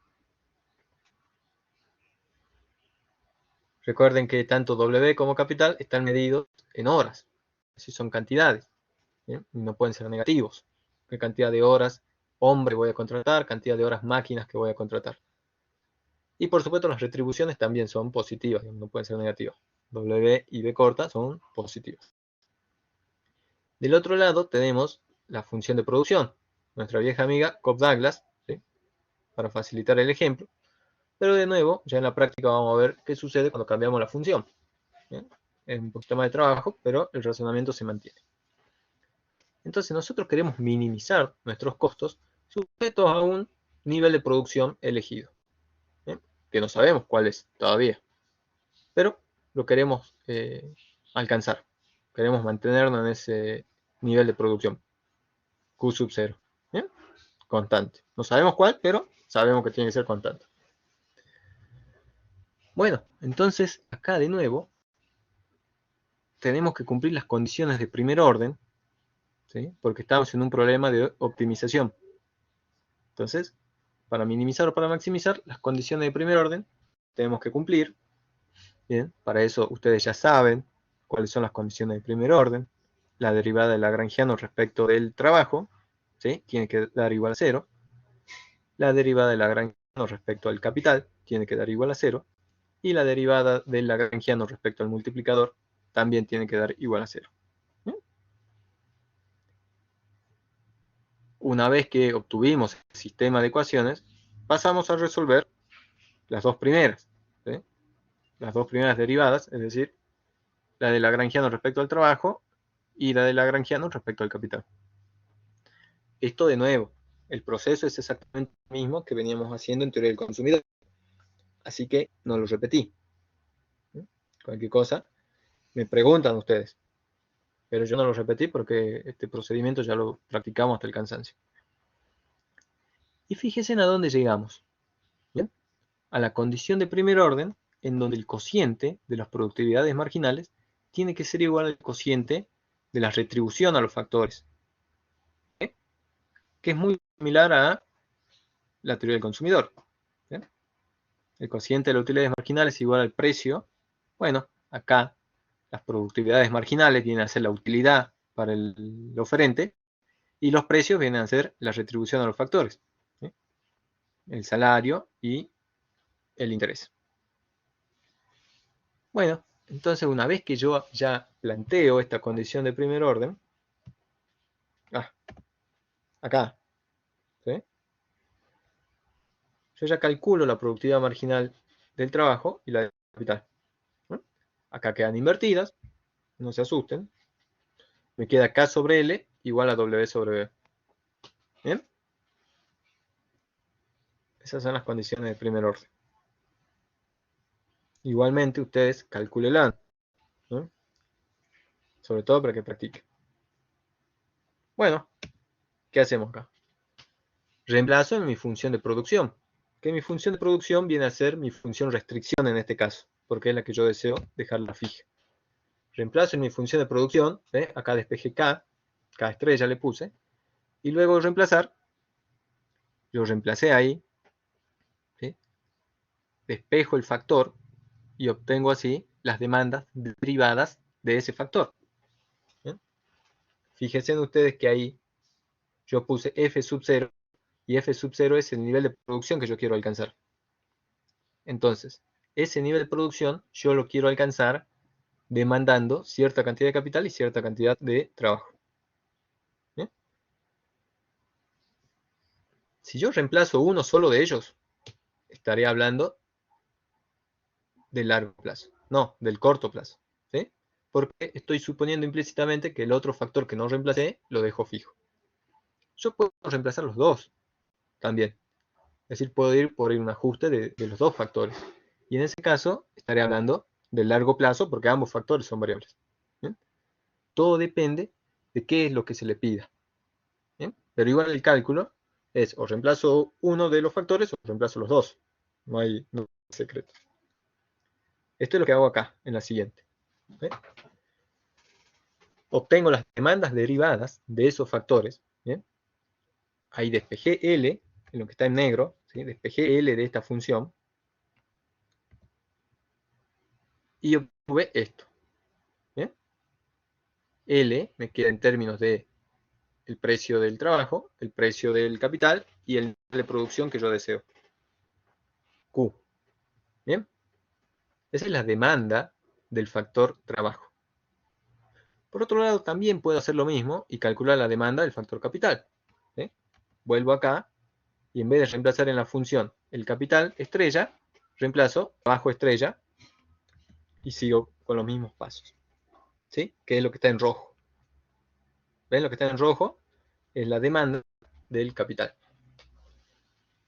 Speaker 1: Recuerden que tanto W como capital están medidos en horas. Así son cantidades. ¿Bien? Y no pueden ser negativos. ¿Qué cantidad de horas hombre voy a contratar? Cantidad de horas máquinas que voy a contratar. Y por supuesto las retribuciones también son positivas, no pueden ser negativas. W y B corta son positivas. Del otro lado tenemos la función de producción. Nuestra vieja amiga Cobb-Douglas, ¿sí? Para facilitar el ejemplo. Pero de nuevo, ya en la práctica vamos a ver qué sucede cuando cambiamos la función. ¿Bien? Es un poquito más de trabajo, pero el razonamiento se mantiene. Entonces nosotros queremos minimizar nuestros costos sujetos a un nivel de producción elegido. ¿Bien? Que no sabemos cuál es todavía. Pero lo queremos alcanzar. Queremos mantenernos en ese nivel de producción. Q sub 0. ¿Bien? Constante. No sabemos cuál, pero sabemos que tiene que ser constante. Bueno, entonces acá de nuevo tenemos que cumplir las condiciones de primer orden, ¿sí? Porque estamos en un problema de optimización. Entonces, para minimizar o para maximizar las condiciones de primer orden, tenemos que cumplir. Bien, para eso ustedes ya saben cuáles son las condiciones de primer orden. La derivada de Lagrangiano respecto del trabajo, ¿sí? Tiene que dar igual a 0. La derivada de Lagrangiano respecto al capital tiene que dar igual a 0. Y la derivada del Lagrangiano respecto al multiplicador también tiene que dar igual a 0. ¿Bien? Una vez que obtuvimos el sistema de ecuaciones, pasamos a resolver las dos primeras, ¿sí? Las dos primeras derivadas, es decir, la de Lagrangiano respecto al trabajo y la de Lagrangiano respecto al capital. Esto de nuevo, el proceso es exactamente el mismo que veníamos haciendo en teoría del consumidor. Así que no lo repetí. Cualquier cosa, me preguntan ustedes. Pero yo no lo repetí porque este procedimiento ya lo practicamos hasta el cansancio. Y fíjense a dónde llegamos. ¿Bien? A la condición de primer orden, en donde el cociente de las productividades marginales tiene que ser igual al cociente de la retribución a los factores. ¿Sí? Que es muy similar a la teoría del consumidor. ¿Bien? El cociente de las utilidades marginales es igual al precio. Bueno, acá las productividades marginales vienen a ser la utilidad para el oferente y los precios vienen a ser la retribución a los factores. ¿Sí? El salario y el interés. Bueno, entonces una vez que yo ya planteo esta condición de primer orden, acá, ¿sí? Yo ya calculo la productividad marginal del trabajo y la del capital. ¿No? Acá quedan invertidas, no se asusten. Me queda K sobre L igual a W sobre B. ¿Bien? Esas son las condiciones de primer orden. Igualmente ustedes calculenla, ¿no? Sobre todo para que practiquen. Bueno, ¿qué hacemos acá? Reemplazo en mi función de producción. Que mi función de producción viene a ser mi función restricción en este caso, porque es la que yo deseo dejarla fija. Reemplazo en mi función de producción, ¿eh? Acá despejé K estrella le puse, y luego de reemplazar, lo reemplacé ahí, ¿sí? Despejo el factor y obtengo así las demandas derivadas de ese factor. ¿Bien? Fíjense en ustedes que ahí yo puse F sub 0 y F sub 0 es el nivel de producción que yo quiero alcanzar. Entonces, ese nivel de producción yo lo quiero alcanzar demandando cierta cantidad de capital y cierta cantidad de trabajo. ¿Bien? Si yo reemplazo uno solo de ellos, estaré hablando del largo plazo, no, del corto plazo. ¿Sí? Porque estoy suponiendo implícitamente que el otro factor que no reemplacé lo dejo fijo. Yo puedo reemplazar los dos también. Es decir, puedo ir por un ajuste de los dos factores. Y en ese caso estaré hablando del largo plazo porque ambos factores son variables. ¿Bien? Todo depende de qué es lo que se le pida. ¿Bien? Pero igual el cálculo es o reemplazo uno de los factores o reemplazo los dos. No hay secreto. Esto es lo que hago acá, en la siguiente. ¿Bien? Obtengo las demandas derivadas de esos factores. ¿Bien? Ahí despejé L, en lo que está en negro, ¿sí? Despejé L de esta función. y obtuve esto. ¿Bien? L me queda en términos de el precio del trabajo, el precio del capital y el nivel de producción que yo deseo. Q. ¿Bien? Esa es la demanda del factor trabajo. Por otro lado, también puedo hacer lo mismo y calcular la demanda del factor capital. ¿Sí? Vuelvo acá y en vez de reemplazar en la función el capital estrella, reemplazo trabajo estrella y sigo con los mismos pasos. ¿Sí? Que es lo que está en rojo. ¿Ven? Lo que está en rojo es la demanda del capital.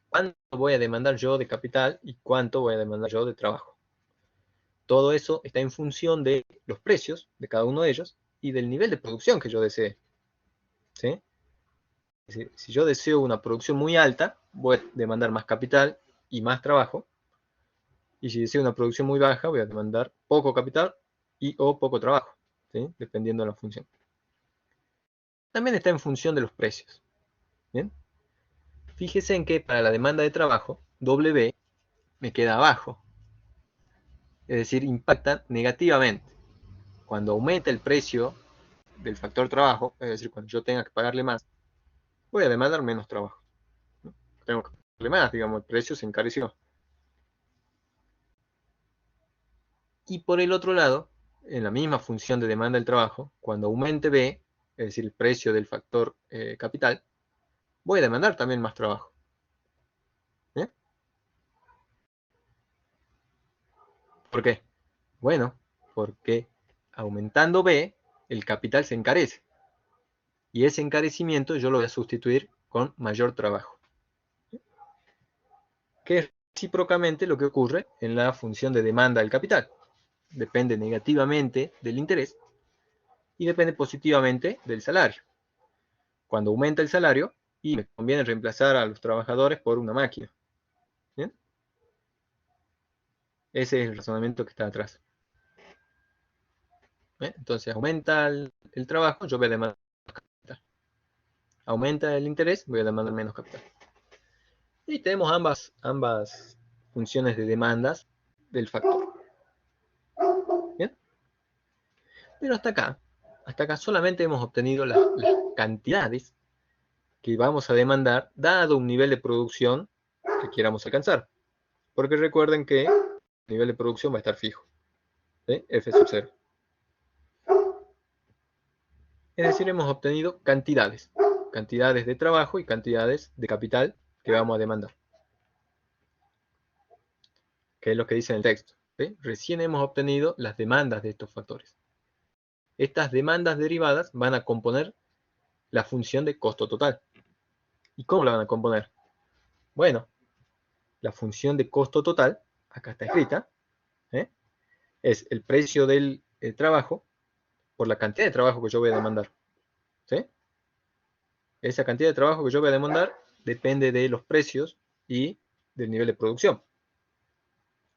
Speaker 1: ¿Cuánto voy a demandar yo de capital y cuánto voy a demandar yo de trabajo? Todo eso está en función de los precios de cada uno de ellos y del nivel de producción que yo desee. ¿Sí? Si yo deseo una producción muy alta, voy a demandar más capital y más trabajo. Y si deseo una producción muy baja, voy a demandar poco capital y o poco trabajo, ¿sí? Dependiendo de la función. También está en función de los precios. ¿Bien? Fíjese en que para la demanda de trabajo, W me queda abajo. Es decir, impacta negativamente. Cuando aumenta el precio del factor trabajo, es decir, cuando yo tenga que pagarle más, voy a demandar menos trabajo. ¿No? Tengo que pagarle más, digamos, el precio se encareció. Y por el otro lado, en la misma función de demanda del trabajo, cuando aumente B, es decir, el precio del factor capital, voy a demandar también más trabajo. ¿Bien? ¿Por qué? Bueno, porque aumentando B, el capital se encarece. Y ese encarecimiento yo lo voy a sustituir con mayor trabajo. Que es recíprocamente lo que ocurre en la función de demanda del capital. Depende negativamente del interés y depende positivamente del salario. Cuando aumenta el salario, y me conviene reemplazar a los trabajadores por una máquina. ¿Bien? Ese es el razonamiento que está atrás. ¿Bien? Entonces aumenta el trabajo, yo voy a demandar más capital. Aumenta el interés, voy a demandar menos capital. Y tenemos ambas funciones de demandas del factor. ¿Bien? Pero hasta acá solamente hemos obtenido las cantidades que vamos a demandar dado un nivel de producción que queramos alcanzar. Porque recuerden que el nivel de producción va a estar fijo. ¿Sí? F sub 0. Es decir, hemos obtenido cantidades. Cantidades de trabajo y cantidades de capital que vamos a demandar. Que es lo que dice en el texto. ¿Sí? Recién hemos obtenido las demandas de estos factores. Estas demandas derivadas van a componer la función de costo total. ¿Y cómo la van a componer? Bueno, la función de costo total, acá está escrita, ¿eh? Es el precio del trabajo por la cantidad de trabajo que yo voy a demandar. ¿Sí? Esa cantidad de trabajo que yo voy a demandar depende de los precios y del nivel de producción.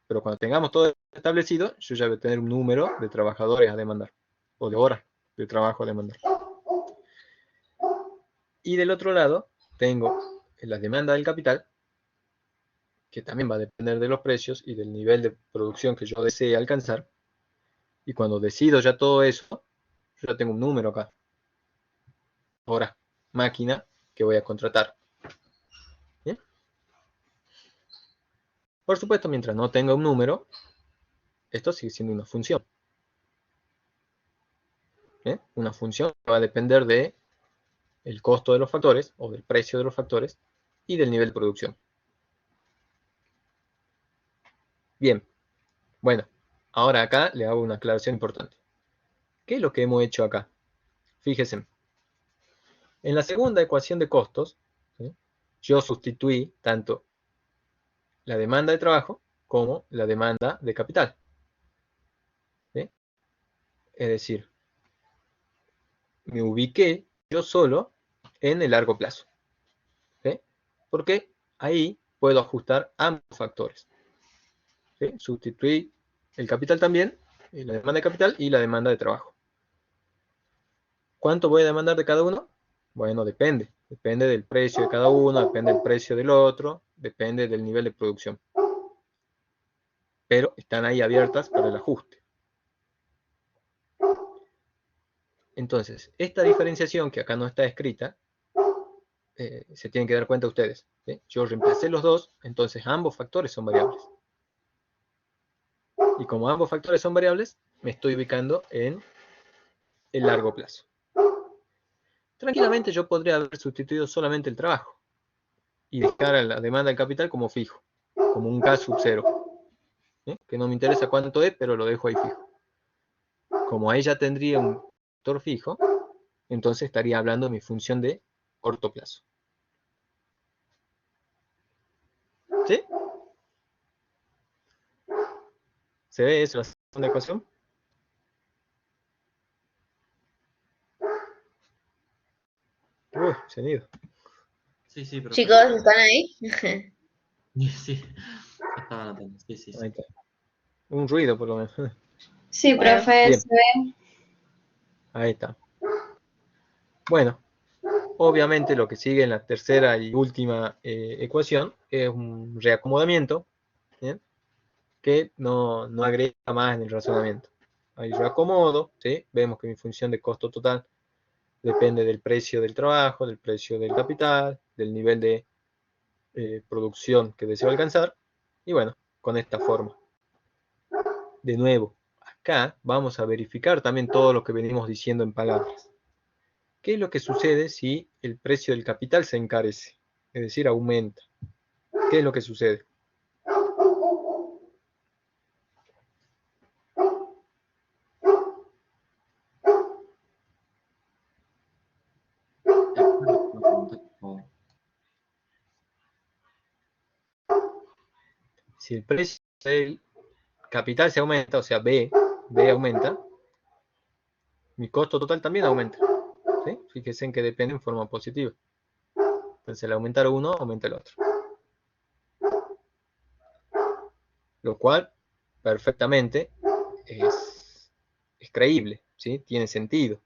Speaker 1: Pero cuando tengamos todo establecido, yo ya voy a tener un número de trabajadores a demandar, o de horas de trabajo a demandar. Y del otro lado, tengo la demanda del capital, que también va a depender de los precios y del nivel de producción que yo desee alcanzar. Y cuando decido ya todo eso, yo ya tengo un número acá. Hora, máquina que voy a contratar. ¿Bien? Por supuesto, mientras no tenga un número, esto sigue siendo una función. ¿Bien? Una función que va a depender de el costo de los factores, o del precio de los factores, y del nivel de producción. Bien, bueno, ahora acá le hago una aclaración importante. ¿Qué es lo que hemos hecho acá? Fíjense, en la segunda ecuación de costos, ¿sí? Yo sustituí tanto la demanda de trabajo como la demanda de capital. ¿Sí? Es decir, me ubiqué yo solo en el largo plazo. ¿Sí? Porque ahí puedo ajustar ambos factores. ¿Sí? Sustituí el capital también, la demanda de capital y la demanda de trabajo. ¿Cuánto voy a demandar de cada uno? Bueno, depende. Depende del precio de cada uno, depende del precio del otro, depende del nivel de producción. Pero están ahí abiertas para el ajuste. Entonces, esta diferenciación que acá no está escrita, se tienen que dar cuenta ustedes. ¿Sí? Yo reemplacé los dos, entonces ambos factores son variables. Y como ambos factores son variables, me estoy ubicando en el largo plazo. Tranquilamente yo podría haber sustituido solamente el trabajo y dejar a la demanda del capital como fijo, como un K sub 0. Que no me interesa cuánto es, pero lo dejo ahí fijo. Como ahí ya tendría un factor fijo, entonces estaría hablando de mi función de corto plazo. ¿Sí? ¿Se ve eso, la segunda ecuación? Uy, se han ido.
Speaker 2: Sí, sí, profe.
Speaker 3: Chicos, ¿están ahí?
Speaker 2: Sí, estaba anotando. Sí, sí,
Speaker 1: Ahí
Speaker 2: sí.
Speaker 1: está. Un ruido por lo menos.
Speaker 5: Sí,
Speaker 3: Bueno,
Speaker 5: profe,
Speaker 1: Bien.
Speaker 5: se ve.
Speaker 1: Ahí está. Bueno, obviamente lo que sigue en la tercera y última ecuación es un reacomodamiento, ¿bien? Que no agrega más en el razonamiento. Ahí reacomodo, ¿sí? Vemos que mi función de costo total depende del precio del trabajo, del precio del capital, del nivel de producción que deseo alcanzar, y bueno, con esta forma. De nuevo, acá vamos a verificar también todo lo que venimos diciendo en palabras. ¿Qué es lo que sucede si el precio del capital se encarece? Es decir, aumenta. ¿Qué es lo que sucede?
Speaker 2: ¿Puede preguntar, por favor?
Speaker 1: Si el precio del capital se aumenta, o sea, B aumenta, mi costo total también aumenta. ¿Sí? Fíjense en que depende en forma positiva. Entonces, al aumentar uno, aumenta el otro. Lo cual, perfectamente, es creíble, ¿sí? Tiene sentido.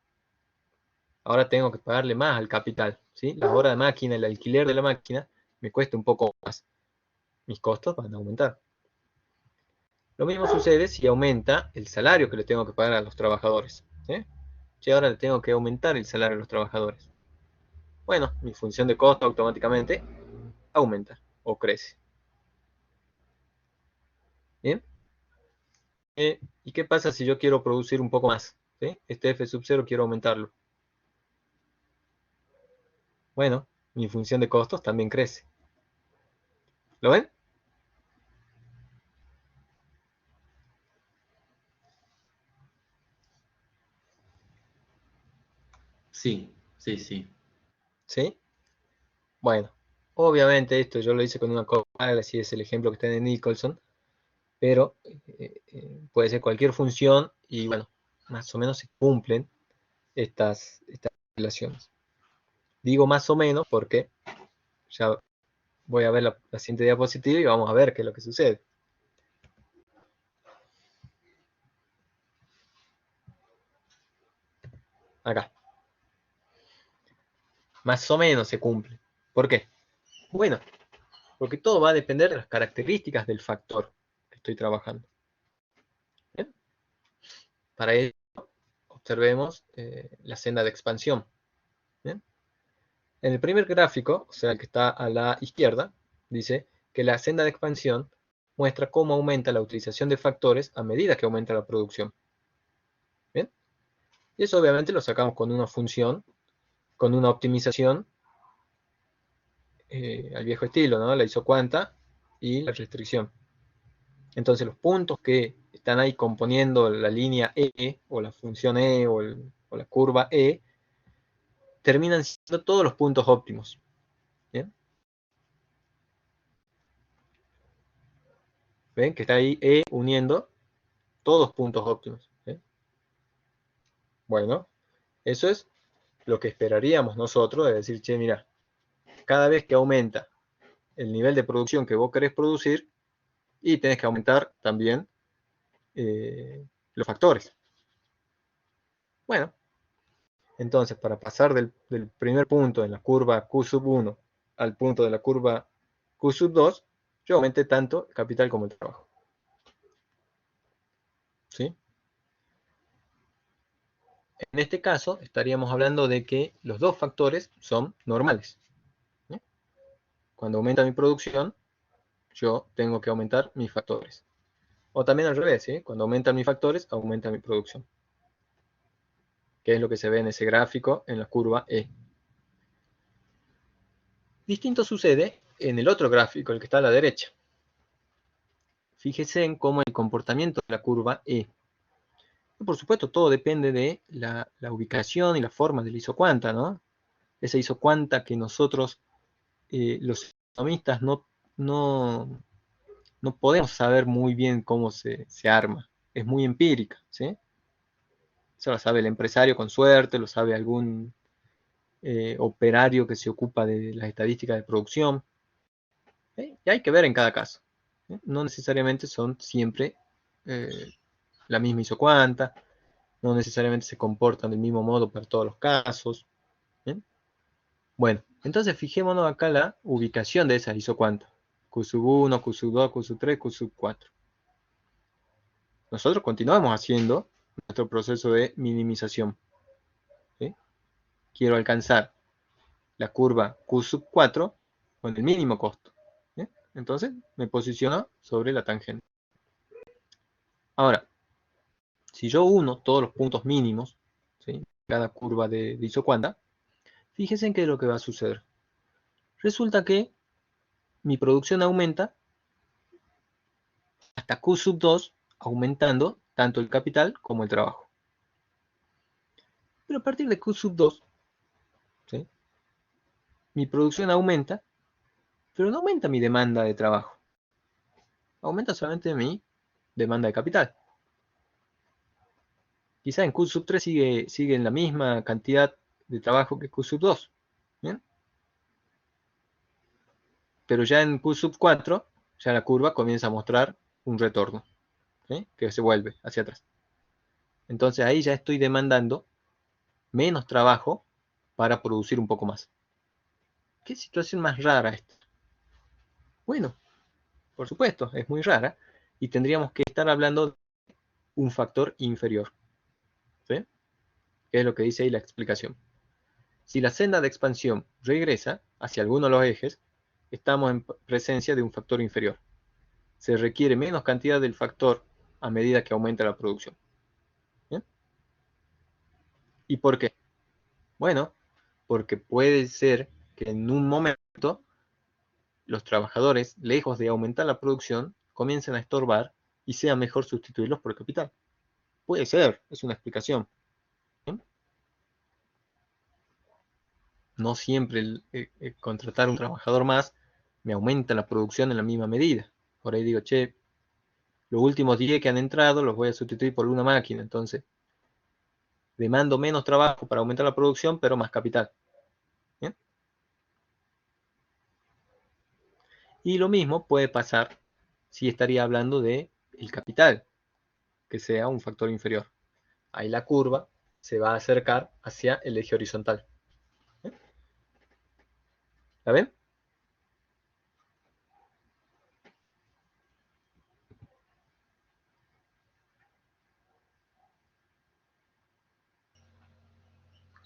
Speaker 1: Ahora tengo que pagarle más al capital, ¿sí? Las horas de máquina, el alquiler de la máquina, me cuesta un poco más. Mis costos van a aumentar. Lo mismo sucede si aumenta el salario que le tengo que pagar a los trabajadores. ¿Sí? Si ahora le tengo que aumentar el salario a los trabajadores. Bueno, mi función de costo automáticamente aumenta o crece. ¿Bien? ¿Y qué pasa si yo quiero producir un poco más? ¿Sí? Este F sub 0 quiero aumentarlo. Bueno, mi función de costos también crece. ¿Lo ven?
Speaker 2: Sí, sí, sí.
Speaker 1: ¿Sí? Bueno, obviamente esto yo lo hice con una copla, así es el ejemplo que tiene Nicholson, pero puede ser cualquier función y bueno, más o menos se cumplen estas relaciones. Digo más o menos porque ya voy a ver la siguiente diapositiva y vamos a ver qué es lo que sucede. Acá. Más o menos se cumple. ¿Por qué? Bueno, porque todo va a depender de las características del factor que estoy trabajando. ¿Bien? Para ello, observemos la senda de expansión. ¿Bien? En el primer gráfico, o sea, el que está a la izquierda, dice que la senda de expansión muestra cómo aumenta la utilización de factores a medida que aumenta la producción. ¿Bien? Y eso obviamente lo sacamos con una función, con una optimización al viejo estilo, ¿no? La isocuanta y la restricción. Entonces los puntos que están ahí componiendo la línea E, o la función E, o la curva E, terminan siendo todos los puntos óptimos. ¿Bien? ¿Ven? Que está ahí E uniendo todos puntos óptimos. ¿Sí? Bueno, eso es lo que esperaríamos nosotros, de decir, che, mira, cada vez que aumenta el nivel de producción que vos querés producir, y tenés que aumentar también los factores. Bueno, entonces para pasar del primer punto en la curva Q sub 1 al punto de la curva Q sub 2, yo aumenté tanto el capital como el trabajo. ¿Sí? en este caso estaríamos hablando de que los dos factores son normales. Cuando aumenta mi producción, yo tengo que aumentar mis factores. O también al revés, ¿sí? Cuando aumentan mis factores, aumenta mi producción. Que es lo que se ve en ese gráfico, en la curva E. Distinto sucede en el otro gráfico, el que está a la derecha. Fíjese en cómo el comportamiento de la curva E. Por supuesto, todo depende de la ubicación y la forma del isocuanta, ¿no? Esa isocuanta que nosotros, los economistas, no podemos saber muy bien cómo se arma. Es muy empírica, ¿sí? Eso lo sabe el empresario con suerte, lo sabe algún operario que se ocupa de las estadísticas de producción. Y hay que ver en cada caso. No necesariamente son siempre la misma isocuanta, no necesariamente se comportan del mismo modo para todos los casos. ¿Bien? Bueno, entonces fijémonos acá la ubicación de esa isocuanta. Q sub 1, Q sub 2, Q sub 3, Q sub 4. Nosotros continuamos haciendo nuestro proceso de minimización. ¿Sí? Quiero alcanzar la curva Q sub 4 con el mínimo costo. ¿Sí? Entonces me posiciono sobre la tangente. Ahora, si yo uno todos los puntos mínimos, ¿sí? Cada curva de isocuanta, fíjense en qué es lo que va a suceder. Resulta que mi producción aumenta hasta Q sub 2, aumentando tanto el capital como el trabajo. Pero a partir de Q sub 2, ¿sí? Mi producción aumenta, pero no aumenta mi demanda de trabajo. Aumenta solamente mi demanda de capital. Quizá en Q sub 3 sigue en la misma cantidad de trabajo que Q sub 2. ¿Bien? Pero ya en Q sub 4, ya la curva comienza a mostrar un retorno, ¿sí? Que se vuelve hacia atrás. Entonces ahí ya estoy demandando menos trabajo para producir un poco más. ¿Qué situación más rara esta? Bueno, por supuesto, es muy rara y tendríamos que estar hablando de un factor inferior. ¿Sí? Que es lo que dice ahí la explicación. Si la senda de expansión regresa hacia alguno de los ejes, estamos en presencia de un factor inferior. Se requiere menos cantidad del factor a medida que aumenta la producción. ¿Bien? ¿Y por qué? Bueno, porque puede ser que en un momento los trabajadores, lejos de aumentar la producción, comiencen a estorbar y sea mejor sustituirlos por capital. Puede ser, es una explicación. ¿Bien? No siempre contratar un trabajador más me aumenta la producción en la misma medida. Por ahí digo, che, los últimos 10 que han entrado los voy a sustituir por una máquina, entonces demando menos trabajo para aumentar la producción, pero más capital. ¿Bien? Y lo mismo puede pasar si estaría hablando de el capital, que sea un factor inferior. Ahí la curva se va a acercar hacia el eje horizontal. ¿Bien? ¿La ven?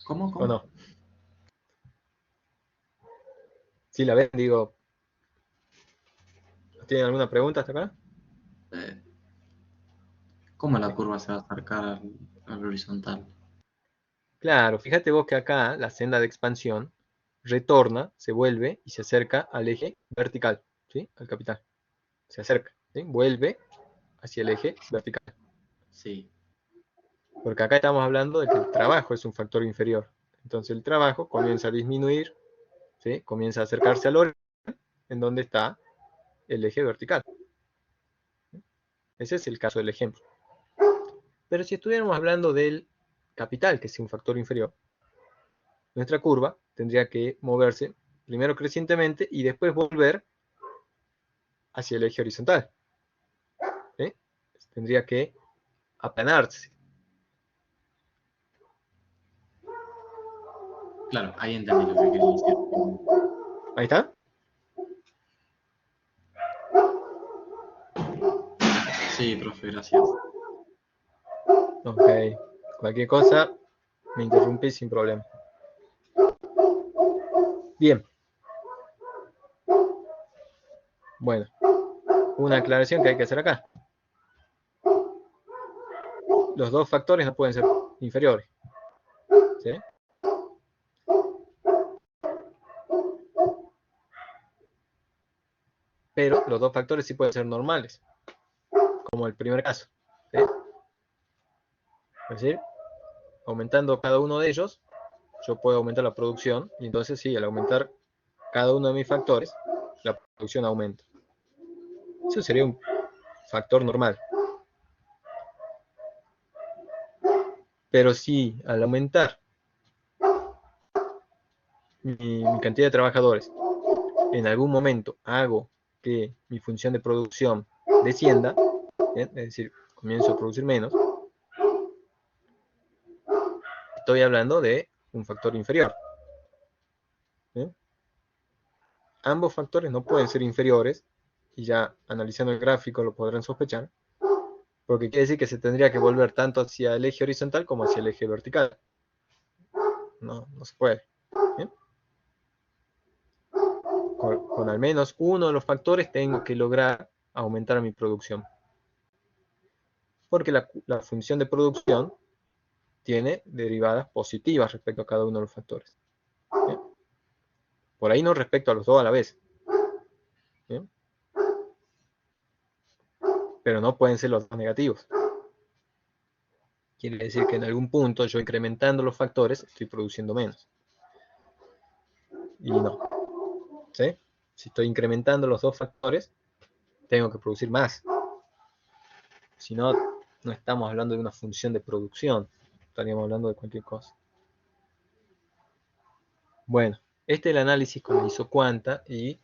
Speaker 2: ¿Cómo?
Speaker 1: ¿O no? Si la ven, digo, ¿tienen alguna pregunta hasta acá?
Speaker 2: Eh, ¿Cómo la curva se va a acercar al horizontal?
Speaker 1: Claro, fíjate vos que acá la senda de expansión retorna, se vuelve y se acerca al eje vertical, ¿sí? Al capital. Se acerca, ¿sí? Vuelve hacia el eje vertical.
Speaker 2: Sí,
Speaker 1: Porque acá estamos hablando de que el trabajo es un factor inferior. Entonces el trabajo comienza a disminuir, ¿sí? Comienza a acercarse al origen, en donde está el eje vertical. Ese es el caso del ejemplo. Pero si estuviéramos hablando del capital, que es un factor inferior, nuestra curva tendría que moverse primero crecientemente y después volver hacia el eje horizontal. ¿Sí? Tendría que aplanarse.
Speaker 2: claro, ahí entendí lo que quería decir.
Speaker 1: Ahí está.
Speaker 2: Sí, profe, gracias.
Speaker 1: Ok. Cualquier cosa, me interrumpís sin problema. Bien. Bueno, una aclaración que hay que hacer acá. Los dos factores no pueden ser inferiores. ¿Sí? Pero los dos factores sí pueden ser normales, como el primer caso. ¿Sí? Es decir, aumentando cada uno de ellos, yo puedo aumentar la producción, y entonces sí, al aumentar cada uno de mis factores, la producción aumenta. Eso sería un factor normal. Pero si al aumentar mi cantidad de trabajadores, en algún momento hago que mi función de producción descienda, ¿bien? Es decir, comienzo a producir menos, estoy hablando de un factor inferior. ¿Bien? Ambos factores no pueden ser inferiores, y ya analizando el gráfico lo podrán sospechar, porque quiere decir que se tendría que volver tanto hacia el eje horizontal como hacia el eje vertical. No se puede. ¿Bien? Con al menos uno de los factores tengo que lograr aumentar mi producción. Porque la función de producción tiene derivadas positivas respecto a cada uno de los factores. ¿Bien? Por ahí no respecto a los dos a la vez. ¿Bien? Pero no pueden ser los dos negativos. Quiere decir que en algún punto yo incrementando los factores estoy produciendo menos. Y no. ¿Sí? Si estoy incrementando los dos factores, tengo que producir más. Si no, no estamos hablando de una función de producción. Estaríamos hablando de cualquier cosa. Bueno, este es el análisis con la isocuanta y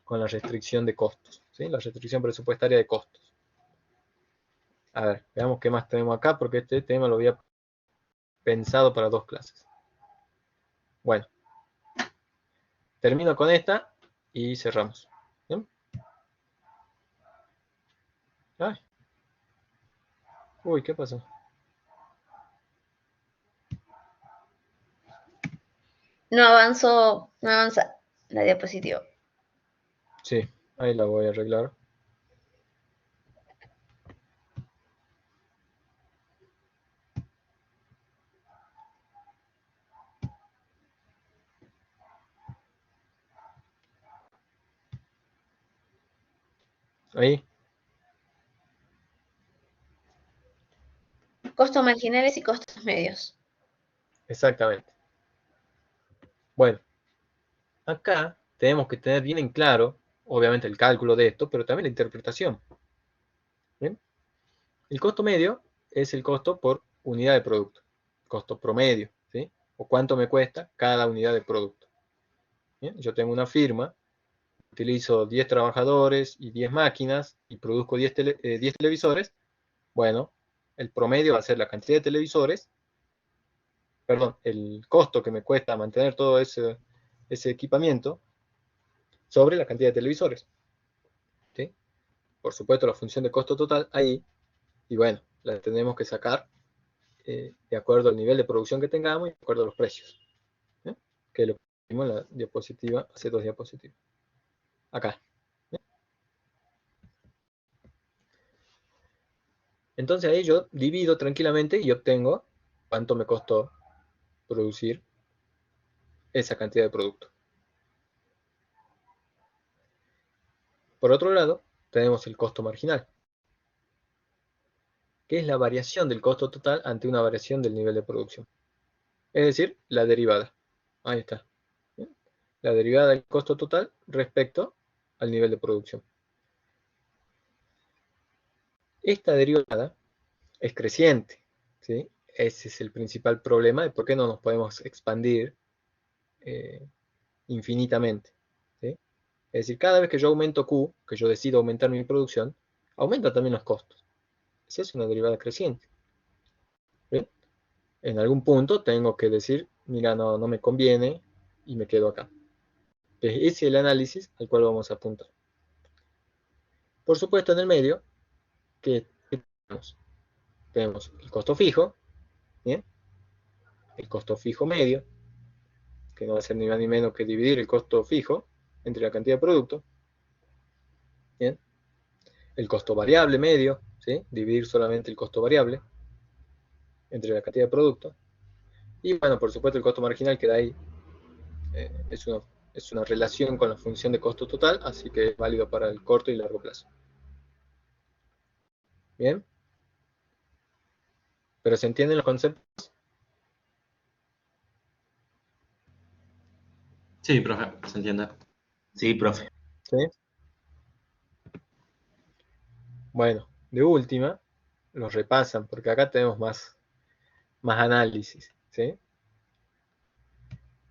Speaker 1: con la restricción de costos. ¿Sí? La restricción presupuestaria de costos. A ver, veamos qué más tenemos acá, porque este tema lo había pensado para 2 clases. Bueno, termino con esta y cerramos. ¿Bien? Ay. Uy, ¿qué pasó?
Speaker 3: No avanza la diapositiva.
Speaker 1: Sí, ahí la voy a arreglar. Ahí,
Speaker 3: Costos marginales y costos medios.
Speaker 1: exactamente. Bueno, acá tenemos que tener bien en claro, obviamente, el cálculo de esto, pero también la interpretación. ¿Bien? El costo medio es el costo por unidad de producto, costo promedio, ¿sí? O cuánto me cuesta cada unidad de producto. ¿Bien? Yo tengo una firma, utilizo 10 trabajadores y 10 máquinas y produzco 10 televisores. Bueno, el promedio va a ser la cantidad de televisores, perdón, el costo que me cuesta mantener todo ese equipamiento sobre la cantidad de televisores. ¿Sí? Por supuesto, la función de costo total ahí, y bueno, la tenemos que sacar de acuerdo al nivel de producción que tengamos y de acuerdo a los precios. ¿Sí? Que lo vimos en la diapositiva, hace 2 diapositivas. Acá. ¿Sí? Entonces ahí yo divido tranquilamente y obtengo cuánto me costó producir esa cantidad de producto. Por otro lado, tenemos el costo marginal, que es la variación del costo total ante una variación del nivel de producción. Es decir, la derivada. Ahí está. ¿Bien? La derivada del costo total respecto al nivel de producción. Esta derivada es creciente, ¿sí? Ese es el principal problema de por qué no nos podemos expandir infinitamente. ¿Sí? Es decir, cada vez que yo aumento Q, que yo decido aumentar mi producción, aumenta también los costos. Esa es una derivada creciente. ¿Bien? En algún punto tengo que decir, mira, no me conviene y me quedo acá. Ese es el análisis al cual vamos a apuntar. Por supuesto, en el medio, ¿qué tenemos? Tenemos el costo fijo, ¿bien? el costo fijo medio, que no va a ser ni más ni menos que dividir el costo fijo entre la cantidad de producto. Bien. El costo variable medio, ¿sí? Dividir solamente el costo variable entre la cantidad de producto. Y bueno, por supuesto el costo marginal queda ahí. Es una relación con la función de costo total, así que es válido para el corto y largo plazo. Bien. ¿Pero se entienden los conceptos?
Speaker 2: Sí, profe, se entiende.
Speaker 5: Sí, profe.
Speaker 1: ¿Sí? Bueno, de última, los repasan, porque acá tenemos más análisis, ¿sí?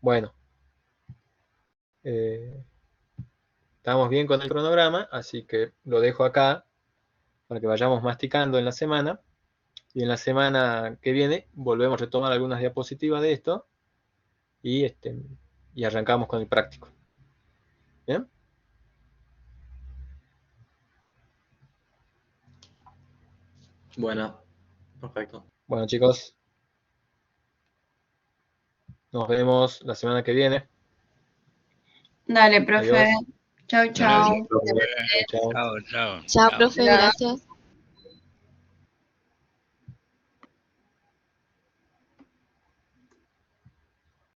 Speaker 1: Bueno, estamos bien con el cronograma, así que lo dejo acá para que vayamos masticando en la semana. Y en la semana que viene volvemos a retomar algunas diapositivas de esto y arrancamos con el práctico. ¿Bien?
Speaker 2: Bueno, perfecto.
Speaker 1: Bueno, chicos, nos vemos la semana que viene.
Speaker 6: Dale, profe.
Speaker 1: Adiós.
Speaker 6: Chau, chau.
Speaker 4: Dale,
Speaker 1: Chao.
Speaker 4: chao, chao.
Speaker 7: Chao, profe,
Speaker 3: Hola.
Speaker 7: gracias.